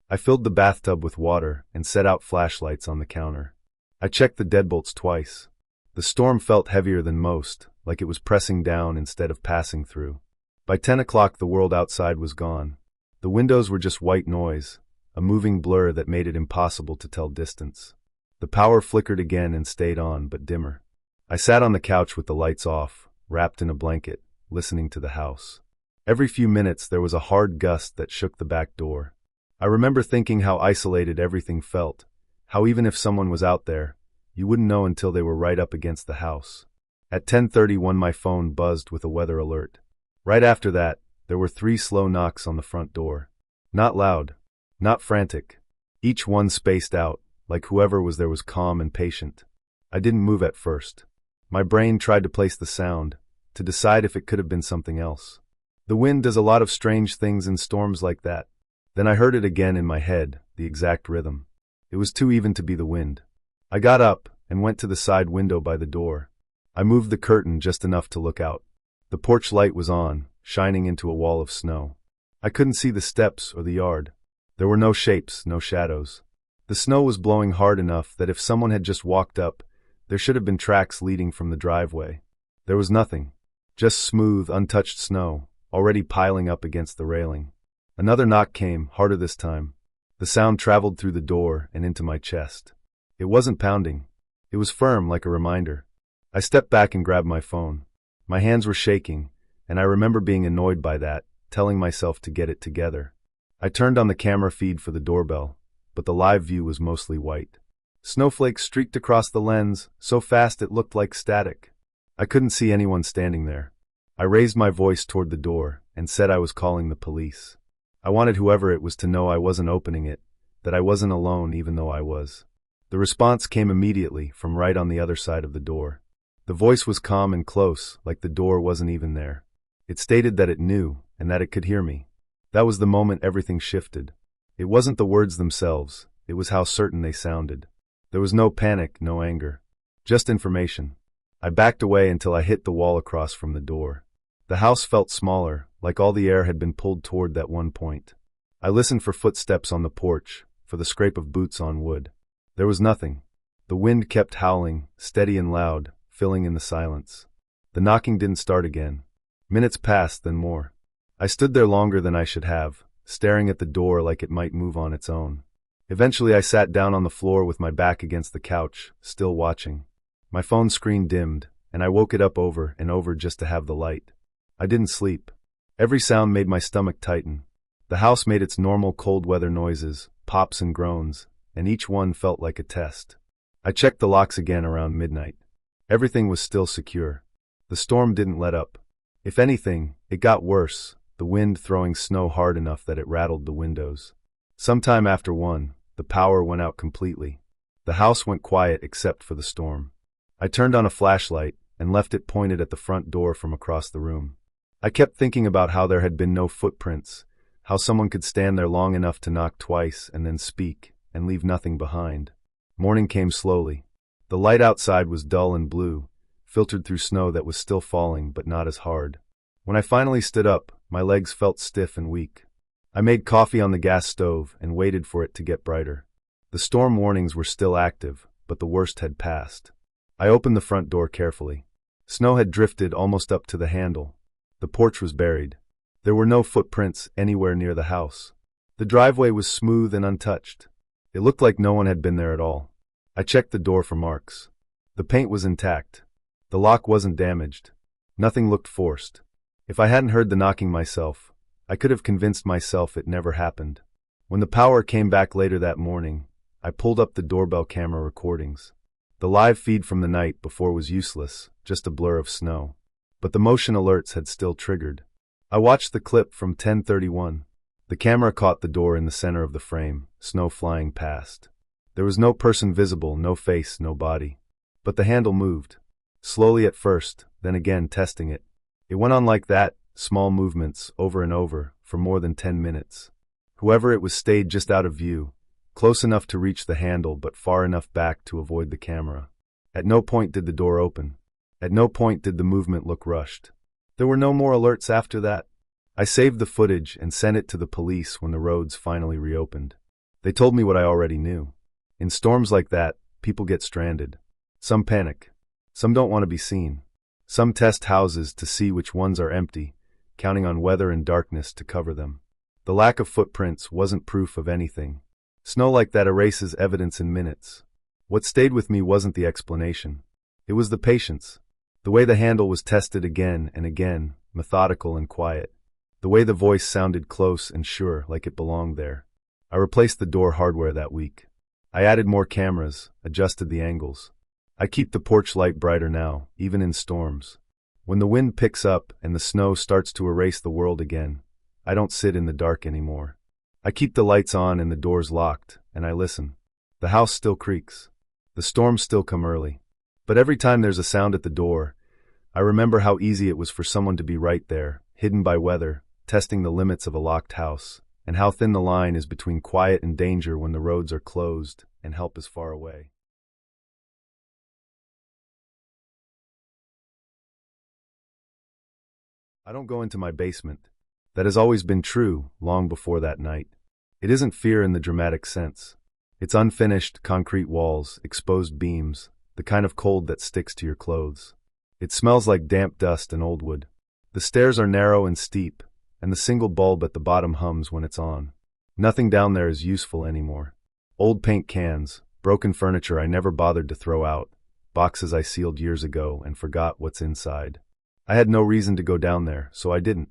I filled the bathtub with water and set out flashlights on the counter. I checked the deadbolts twice. The storm felt heavier than most, like it was pressing down instead of passing through. By 10 o'clock the world outside was gone. The windows were just white noise, a moving blur that made it impossible to tell distance. The power flickered again and stayed on, but dimmer. I sat on the couch with the lights off, wrapped in a blanket, listening to the house. Every few minutes there was a hard gust that shook the back door. I remember thinking how isolated everything felt, how even if someone was out there, you wouldn't know until they were right up against the house. At 10:31 my phone buzzed with a weather alert. Right after that, there were 3 slow knocks on the front door. Not loud, not frantic. Each one spaced out, like whoever was there was calm and patient. I didn't move at first. My brain tried to place the sound, to decide if it could have been something else. The wind does a lot of strange things in storms like that. Then I heard it again in my head, the exact rhythm. It was too even to be the wind. I got up and went to the side window by the door. I moved the curtain just enough to look out. The porch light was on, shining into a wall of snow. I couldn't see the steps or the yard. There were no shapes, no shadows. The snow was blowing hard enough that if someone had just walked up, there should have been tracks leading from the driveway. There was nothing. Just smooth, untouched snow, already piling up against the railing. Another knock came, harder this time. The sound traveled through the door and into my chest. It wasn't pounding. It was firm, like a reminder. I stepped back and grabbed my phone. My hands were shaking, and I remember being annoyed by that, telling myself to get it together. I turned on the camera feed for the doorbell, but the live view was mostly white. Snowflakes streaked across the lens, so fast it looked like static. I couldn't see anyone standing there. I raised my voice toward the door and said I was calling the police. I wanted whoever it was to know I wasn't opening it, that I wasn't alone even though I was. The response came immediately from right on the other side of the door. The voice was calm and close, like the door wasn't even there. It stated that it knew and that it could hear me. That was the moment everything shifted. It wasn't the words themselves, it was how certain they sounded. There was no panic, no anger. Just information. I backed away until I hit the wall across from the door. The house felt smaller, like all the air had been pulled toward that one point. I listened for footsteps on the porch, for the scrape of boots on wood. There was nothing. The wind kept howling, steady and loud, filling in the silence. The knocking didn't start again. Minutes passed, then more. I stood there longer than I should have, staring at the door like it might move on its own. Eventually I sat down on the floor with my back against the couch, still watching. My phone screen dimmed, and I woke it up over and over just to have the light. I didn't sleep. Every sound made my stomach tighten. The house made its normal cold weather noises, pops and groans, and each one felt like a test. I checked the locks again around midnight. Everything was still secure. The storm didn't let up. If anything, it got worse, the wind throwing snow hard enough that it rattled the windows. Sometime after 1, the power went out completely. The house went quiet except for the storm. I turned on a flashlight and left it pointed at the front door from across the room. I kept thinking about how there had been no footprints, how someone could stand there long enough to knock twice and then speak, and leave nothing behind. Morning came slowly. The light outside was dull and blue, filtered through snow that was still falling but not as hard. When I finally stood up, my legs felt stiff and weak. I made coffee on the gas stove and waited for it to get brighter. The storm warnings were still active, but the worst had passed. I opened the front door carefully. Snow had drifted almost up to the handle. The porch was buried. There were no footprints anywhere near the house. The driveway was smooth and untouched. It looked like no one had been there at all. I checked the door for marks. The paint was intact. The lock wasn't damaged. Nothing looked forced. If I hadn't heard the knocking myself, I could have convinced myself it never happened. When the power came back later that morning, I pulled up the doorbell camera recordings. The live feed from the night before was useless, just a blur of snow. But the motion alerts had still triggered. I watched the clip from 10:31. The camera caught the door in the center of the frame, snow flying past. There was no person visible, no face, no body. But the handle moved. Slowly at first, then again testing it. It went on like that, small movements, over and over, for more than 10 minutes. Whoever it was stayed just out of view, close enough to reach the handle but far enough back to avoid the camera. At no point did the door open. At no point did the movement look rushed. There were no more alerts after that. I saved the footage and sent it to the police when the roads finally reopened. They told me what I already knew. In storms like that, people get stranded. Some panic. Some don't want to be seen. Some test houses to see which ones are empty, counting on weather and darkness to cover them. The lack of footprints wasn't proof of anything. Snow like that erases evidence in minutes. What stayed with me wasn't the explanation. It was the patience. The way the handle was tested again and again, methodical and quiet. The way the voice sounded close and sure, like it belonged there. I replaced the door hardware that week. I added more cameras, adjusted the angles. I keep the porch light brighter now, even in storms. When the wind picks up and the snow starts to erase the world again, I don't sit in the dark anymore. I keep the lights on and the doors locked, and I listen. The house still creaks. The storms still come early. But every time there's a sound at the door, I remember how easy it was for someone to be right there, hidden by weather, testing the limits of a locked house, and how thin the line is between quiet and danger when the roads are closed and help is far away. I don't go into my basement. That has always been true, long before that night. It isn't fear in the dramatic sense. It's unfinished, concrete walls, exposed beams, the kind of cold that sticks to your clothes. It smells like damp dust and old wood. The stairs are narrow and steep, and the single bulb at the bottom hums when it's on. Nothing down there is useful anymore. Old paint cans, broken furniture I never bothered to throw out, boxes I sealed years ago and forgot what's inside. I had no reason to go down there, so I didn't.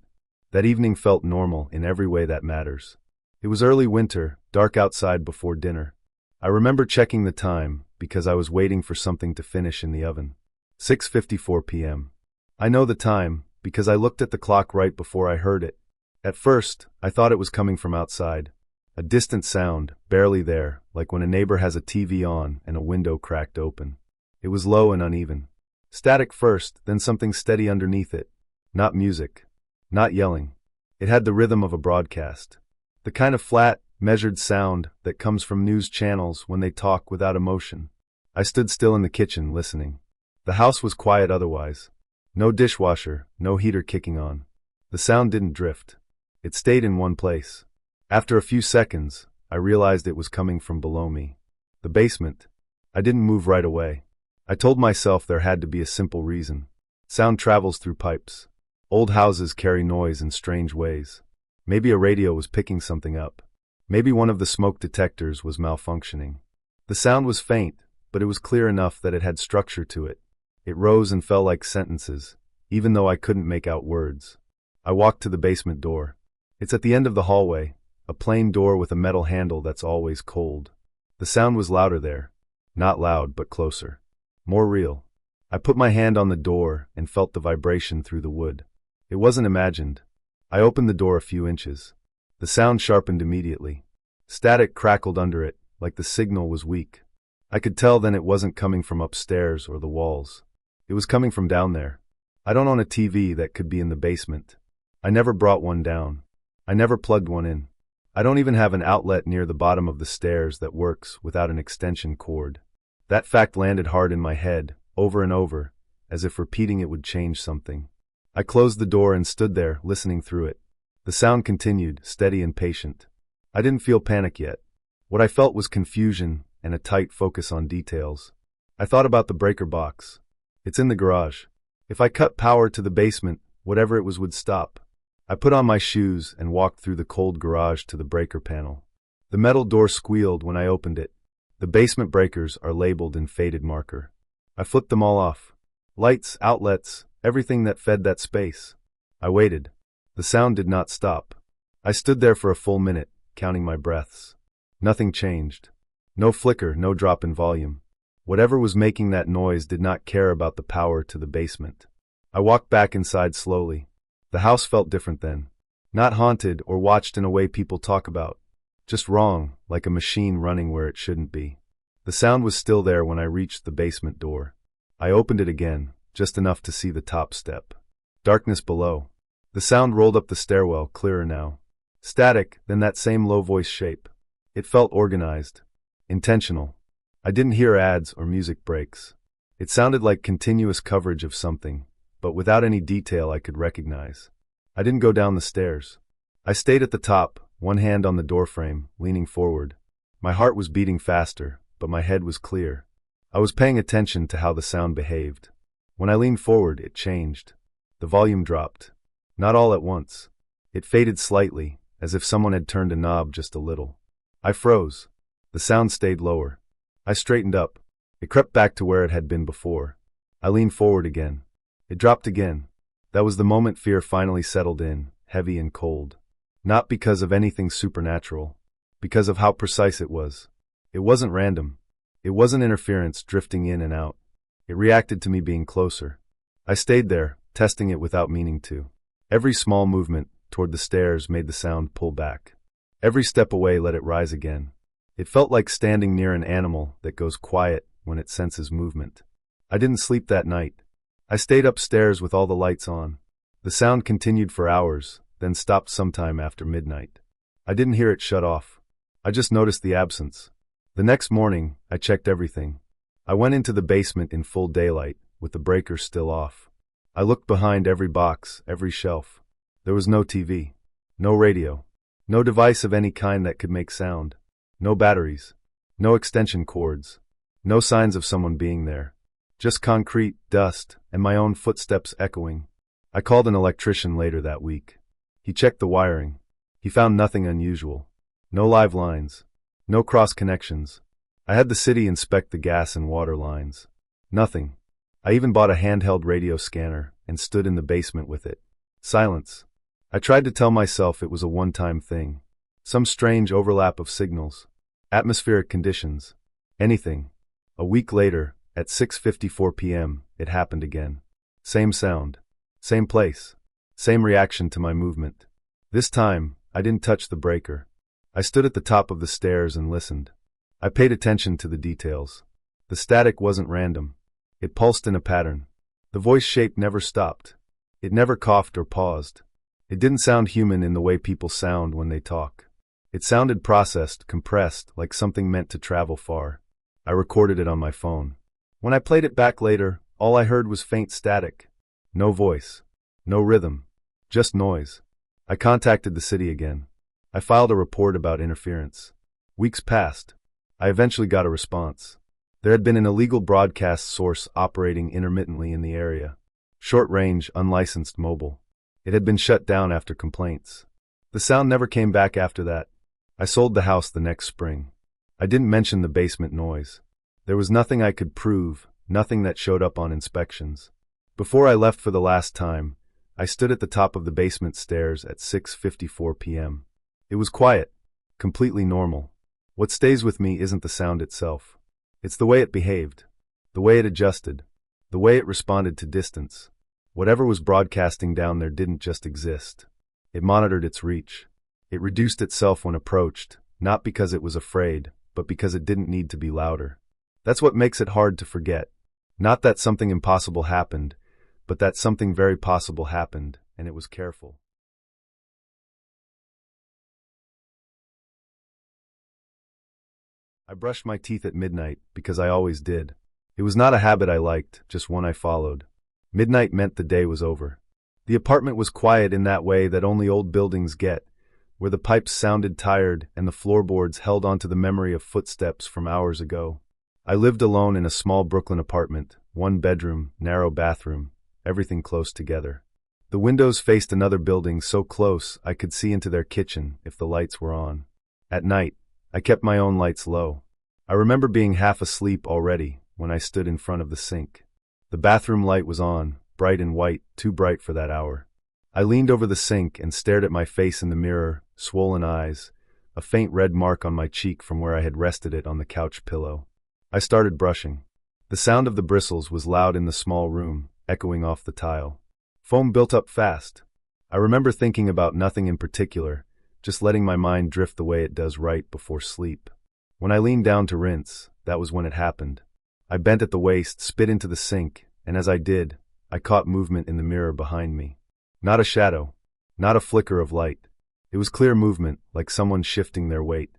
That evening felt normal in every way that matters. It was early winter, dark outside before dinner. I remember checking the time because I was waiting for something to finish in the oven. 6:54 p.m. I know the time because I looked at the clock right before I heard it. At first, I thought it was coming from outside. A distant sound, barely there, like when a neighbor has a TV on and a window cracked open. It was low and uneven. Static first, then something steady underneath it. Not music. Not yelling. It had the rhythm of a broadcast. The kind of flat, measured sound that comes from news channels when they talk without emotion. I stood still in the kitchen, listening. The house was quiet otherwise. No dishwasher, no heater kicking on. The sound didn't drift. It stayed in one place. After a few seconds, I realized it was coming from below me. The basement. I didn't move right away. I told myself there had to be a simple reason. Sound travels through pipes. Old houses carry noise in strange ways. Maybe a radio was picking something up. Maybe one of the smoke detectors was malfunctioning. The sound was faint, but it was clear enough that it had structure to it. It rose and fell like sentences, even though I couldn't make out words. I walked to the basement door. It's at the end of the hallway, a plain door with a metal handle that's always cold. The sound was louder there. Not loud, but closer. More real. I put my hand on the door and felt the vibration through the wood. It wasn't imagined. I opened the door a few inches. The sound sharpened immediately. Static crackled under it, like the signal was weak. I could tell then it wasn't coming from upstairs or the walls. It was coming from down there. I don't own a TV that could be in the basement. I never brought one down. I never plugged one in. I don't even have an outlet near the bottom of the stairs that works without an extension cord. That fact landed hard in my head, over and over, as if repeating it would change something. I closed the door and stood there, listening through it. The sound continued, steady and patient. I didn't feel panic yet. What I felt was confusion and a tight focus on details. I thought about the breaker box. It's in the garage. If I cut power to the basement, whatever it was would stop. I put on my shoes and walked through the cold garage to the breaker panel. The metal door squealed when I opened it. The basement breakers are labeled in faded marker. I flipped them all off. Lights, outlets, everything that fed that space. I waited. The sound did not stop. I stood there for a full minute, counting my breaths. Nothing changed. No flicker, no drop in volume. Whatever was making that noise did not care about the power to the basement. I walked back inside slowly. The house felt different then. Not haunted or watched in a way people talk about. Just wrong, like a machine running where it shouldn't be. The sound was still there when I reached the basement door. I opened it again, just enough to see the top step. Darkness below. The sound rolled up the stairwell, clearer now. Static, then that same low voice shape. It felt organized. Intentional. I didn't hear ads or music breaks. It sounded like continuous coverage of something, but without any detail I could recognize. I didn't go down the stairs. I stayed at the top, one hand on the doorframe, leaning forward. My heart was beating faster, but my head was clear. I was paying attention to how the sound behaved. When I leaned forward, it changed. The volume dropped. Not all at once. It faded slightly, as if someone had turned a knob just a little. I froze. The sound stayed lower. I straightened up. It crept back to where it had been before. I leaned forward again. It dropped again. That was the moment fear finally settled in, heavy and cold. Not because of anything supernatural. Because of how precise it was. It wasn't random. It wasn't interference drifting in and out. It reacted to me being closer. I stayed there, testing it without meaning to. Every small movement toward the stairs made the sound pull back. Every step away let it rise again. It felt like standing near an animal that goes quiet when it senses movement. I didn't sleep that night. I stayed upstairs with all the lights on. The sound continued for hours, then stopped sometime after midnight. I didn't hear it shut off. I just noticed the absence. The next morning, I checked everything. I went into the basement in full daylight, with the breakers still off. I looked behind every box, every shelf. There was no TV, no radio, no device of any kind that could make sound, no batteries, no extension cords, no signs of someone being there. Just concrete, dust, and my own footsteps echoing. I called an electrician later that week. He checked the wiring. He found nothing unusual. No live lines. No cross connections. I had the city inspect the gas and water lines. Nothing. I even bought a handheld radio scanner and stood in the basement with it. Silence. I tried to tell myself it was a one-time thing. Some strange overlap of signals. Atmospheric conditions. Anything. A week later, at 6:54 p.m., it happened again. Same sound. Same place. Same reaction to my movement. This time, I didn't touch the breaker. I stood at the top of the stairs and listened. I paid attention to the details. The static wasn't random. It pulsed in a pattern. The voice shape never stopped. It never coughed or paused. It didn't sound human in the way people sound when they talk. It sounded processed, compressed, like something meant to travel far. I recorded it on my phone. When I played it back later, all I heard was faint static. No voice. No rhythm. Just noise. I contacted the city again. I filed a report about interference. Weeks passed. I eventually got a response. There had been an illegal broadcast source operating intermittently in the area. Short-range, unlicensed mobile. It had been shut down after complaints. The sound never came back after that. I sold the house the next spring. I didn't mention the basement noise. There was nothing I could prove, nothing that showed up on inspections. Before I left for the last time, I stood at the top of the basement stairs at 6:54 p.m. It was quiet, completely normal. What stays with me isn't the sound itself. It's the way it behaved, the way it adjusted, the way it responded to distance. Whatever was broadcasting down there didn't just exist. It monitored its reach. It reduced itself when approached, not because it was afraid, but because it didn't need to be louder. That's what makes it hard to forget. Not that something impossible happened, but that something very possible happened, and it was careful. I brushed my teeth at midnight, because I always did. It was not a habit I liked, just one I followed. Midnight meant the day was over. The apartment was quiet in that way that only old buildings get, where the pipes sounded tired and the floorboards held onto the memory of footsteps from hours ago. I lived alone in a small Brooklyn apartment, one bedroom, narrow bathroom, everything close together. The windows faced another building so close I could see into their kitchen if the lights were on. At night, I kept my own lights low. I remember being half asleep already when I stood in front of the sink. The bathroom light was on, bright and white, too bright for that hour. I leaned over the sink and stared at my face in the mirror, swollen eyes, a faint red mark on my cheek from where I had rested it on the couch pillow. I started brushing. The sound of the bristles was loud in the small room, echoing off the tile. Foam built up fast. I remember thinking about nothing in particular, just letting my mind drift the way it does right before sleep. When I leaned down to rinse, that was when it happened. I bent at the waist, spit into the sink, and as I did, I caught movement in the mirror behind me. Not a shadow. Not a flicker of light. It was clear movement, like someone shifting their weight.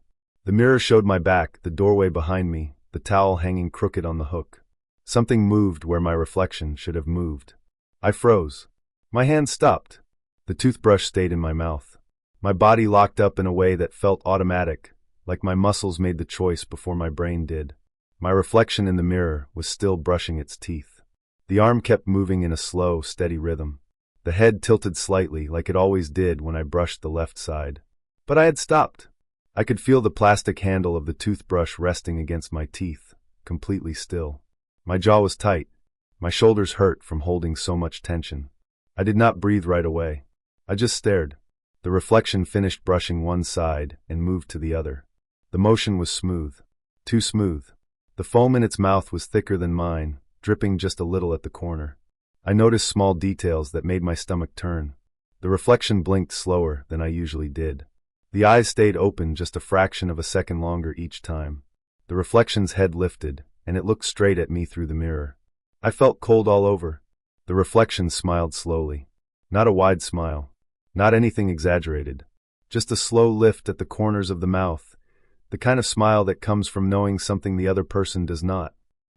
The mirror showed my back, the doorway behind me, the towel hanging crooked on the hook. Something moved where my reflection should have moved. I froze. My hand stopped. The toothbrush stayed in my mouth. My body locked up in a way that felt automatic, like my muscles made the choice before my brain did. My reflection in the mirror was still brushing its teeth. The arm kept moving in a slow, steady rhythm. The head tilted slightly, like it always did when I brushed the left side. But I had stopped. I could feel the plastic handle of the toothbrush resting against my teeth, completely still. My jaw was tight. My shoulders hurt from holding so much tension. I did not breathe right away. I just stared. The reflection finished brushing one side and moved to the other. The motion was smooth. Too smooth. The foam in its mouth was thicker than mine, dripping just a little at the corner. I noticed small details that made my stomach turn. The reflection blinked slower than I usually did. The eyes stayed open just a fraction of a second longer each time. The reflection's head lifted, and it looked straight at me through the mirror. I felt cold all over. The reflection smiled slowly. Not a wide smile. Not anything exaggerated. Just a slow lift at the corners of the mouth, the kind of smile that comes from knowing something the other person does not.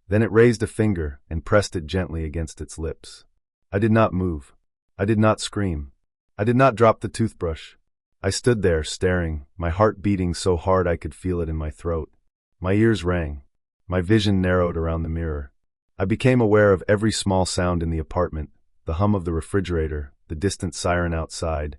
Then it raised a finger and pressed it gently against its lips. I did not move. I did not scream. I did not drop the toothbrush. I stood there staring, my heart beating so hard I could feel it in my throat. My ears rang. My vision narrowed around the mirror. I became aware of every small sound in the apartment, the hum of the refrigerator, the distant siren outside,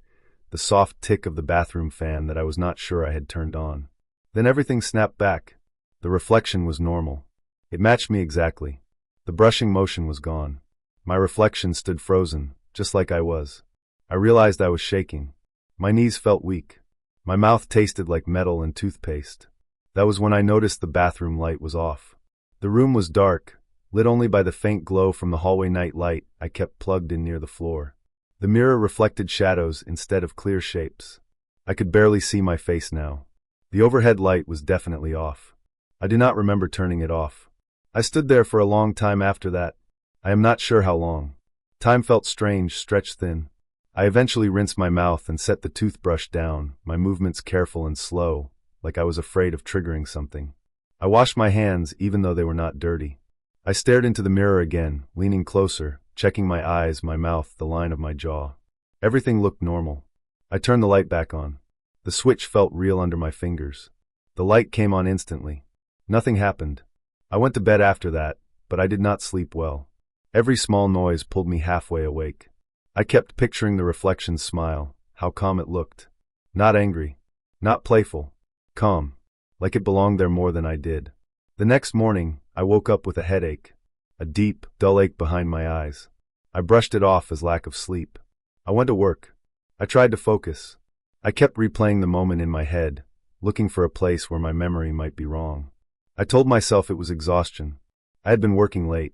the soft tick of the bathroom fan that I was not sure I had turned on. Then everything snapped back. The reflection was normal. It matched me exactly. The brushing motion was gone. My reflection stood frozen, just like I was. I realized I was shaking. My knees felt weak. My mouth tasted like metal and toothpaste. That was when I noticed the bathroom light was off. The room was dark, lit only by the faint glow from the hallway night light I kept plugged in near the floor. The mirror reflected shadows instead of clear shapes. I could barely see my face now. The overhead light was definitely off. I do not remember turning it off. I stood there for a long time after that. I am not sure how long. Time felt strange, stretched thin. I eventually rinsed my mouth and set the toothbrush down, my movements careful and slow, like I was afraid of triggering something. I washed my hands even though they were not dirty. I stared into the mirror again, leaning closer, checking my eyes, my mouth, the line of my jaw. Everything looked normal. I turned the light back on. The switch felt real under my fingers. The light came on instantly. Nothing happened. I went to bed after that, but I did not sleep well. Every small noise pulled me halfway awake. I kept picturing the reflection's smile, how calm it looked. Not angry. Not playful. Calm. Like it belonged there more than I did. The next morning, I woke up with a headache. A deep, dull ache behind my eyes. I brushed it off as lack of sleep. I went to work. I tried to focus. I kept replaying the moment in my head, looking for a place where my memory might be wrong. I told myself it was exhaustion. I had been working late.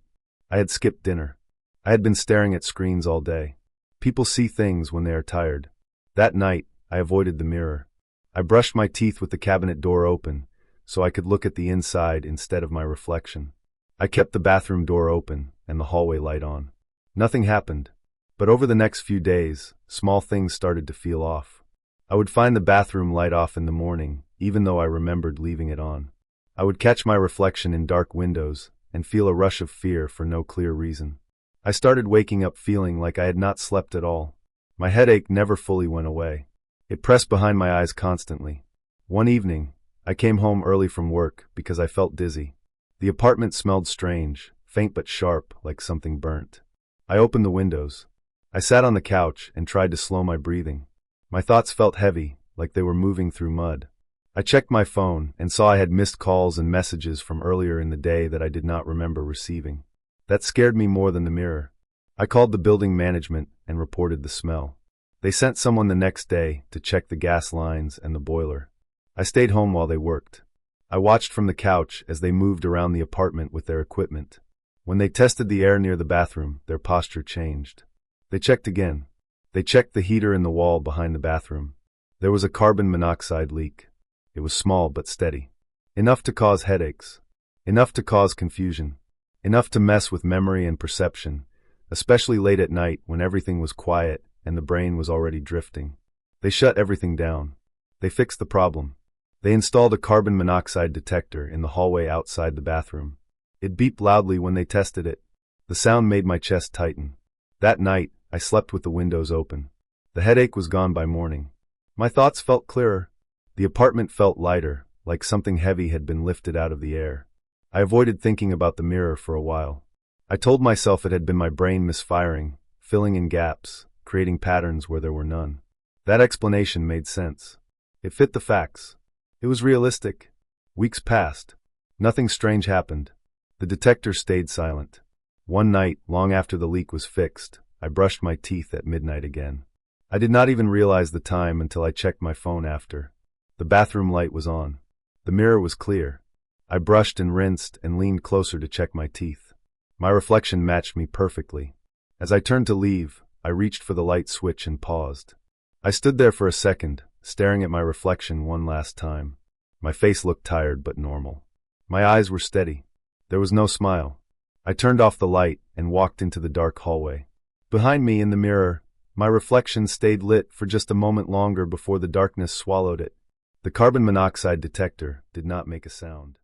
I had skipped dinner. I had been staring at screens all day. People see things when they are tired. That night, I avoided the mirror. I brushed my teeth with the cabinet door open, so I could look at the inside instead of my reflection. I kept the bathroom door open and the hallway light on. Nothing happened. But over the next few days, small things started to feel off. I would find the bathroom light off in the morning, even though I remembered leaving it on. I would catch my reflection in dark windows and feel a rush of fear for no clear reason. I started waking up feeling like I had not slept at all. My headache never fully went away. It pressed behind my eyes constantly. One evening, I came home early from work because I felt dizzy. The apartment smelled strange, faint but sharp, like something burnt. I opened the windows. I sat on the couch and tried to slow my breathing. My thoughts felt heavy, like they were moving through mud. I checked my phone and saw I had missed calls and messages from earlier in the day that I did not remember receiving. That scared me more than the mirror. I called the building management and reported the smell. They sent someone the next day to check the gas lines and the boiler. I stayed home while they worked. I watched from the couch as they moved around the apartment with their equipment. When they tested the air near the bathroom, their posture changed. They checked again. They checked the heater in the wall behind the bathroom. There was a carbon monoxide leak. It was small but steady. Enough to cause headaches. Enough to cause confusion. Enough to mess with memory and perception, especially late at night when everything was quiet and the brain was already drifting. They shut everything down. They fixed the problem. They installed a carbon monoxide detector in the hallway outside the bathroom. It beeped loudly when they tested it. The sound made my chest tighten. That night, I slept with the windows open. The headache was gone by morning. My thoughts felt clearer. The apartment felt lighter, like something heavy had been lifted out of the air. I avoided thinking about the mirror for a while. I told myself it had been my brain misfiring, filling in gaps, creating patterns where there were none. That explanation made sense. It fit the facts. It was realistic. Weeks passed. Nothing strange happened. The detector stayed silent. One night, long after the leak was fixed, I brushed my teeth at midnight again. I did not even realize the time until I checked my phone after. The bathroom light was on. The mirror was clear. I brushed and rinsed and leaned closer to check my teeth. My reflection matched me perfectly. As I turned to leave, I reached for the light switch and paused. I stood there for a second, staring at my reflection one last time. My face looked tired but normal. My eyes were steady. There was no smile. I turned off the light and walked into the dark hallway. Behind me in the mirror, my reflection stayed lit for just a moment longer before the darkness swallowed it. The carbon monoxide detector did not make a sound.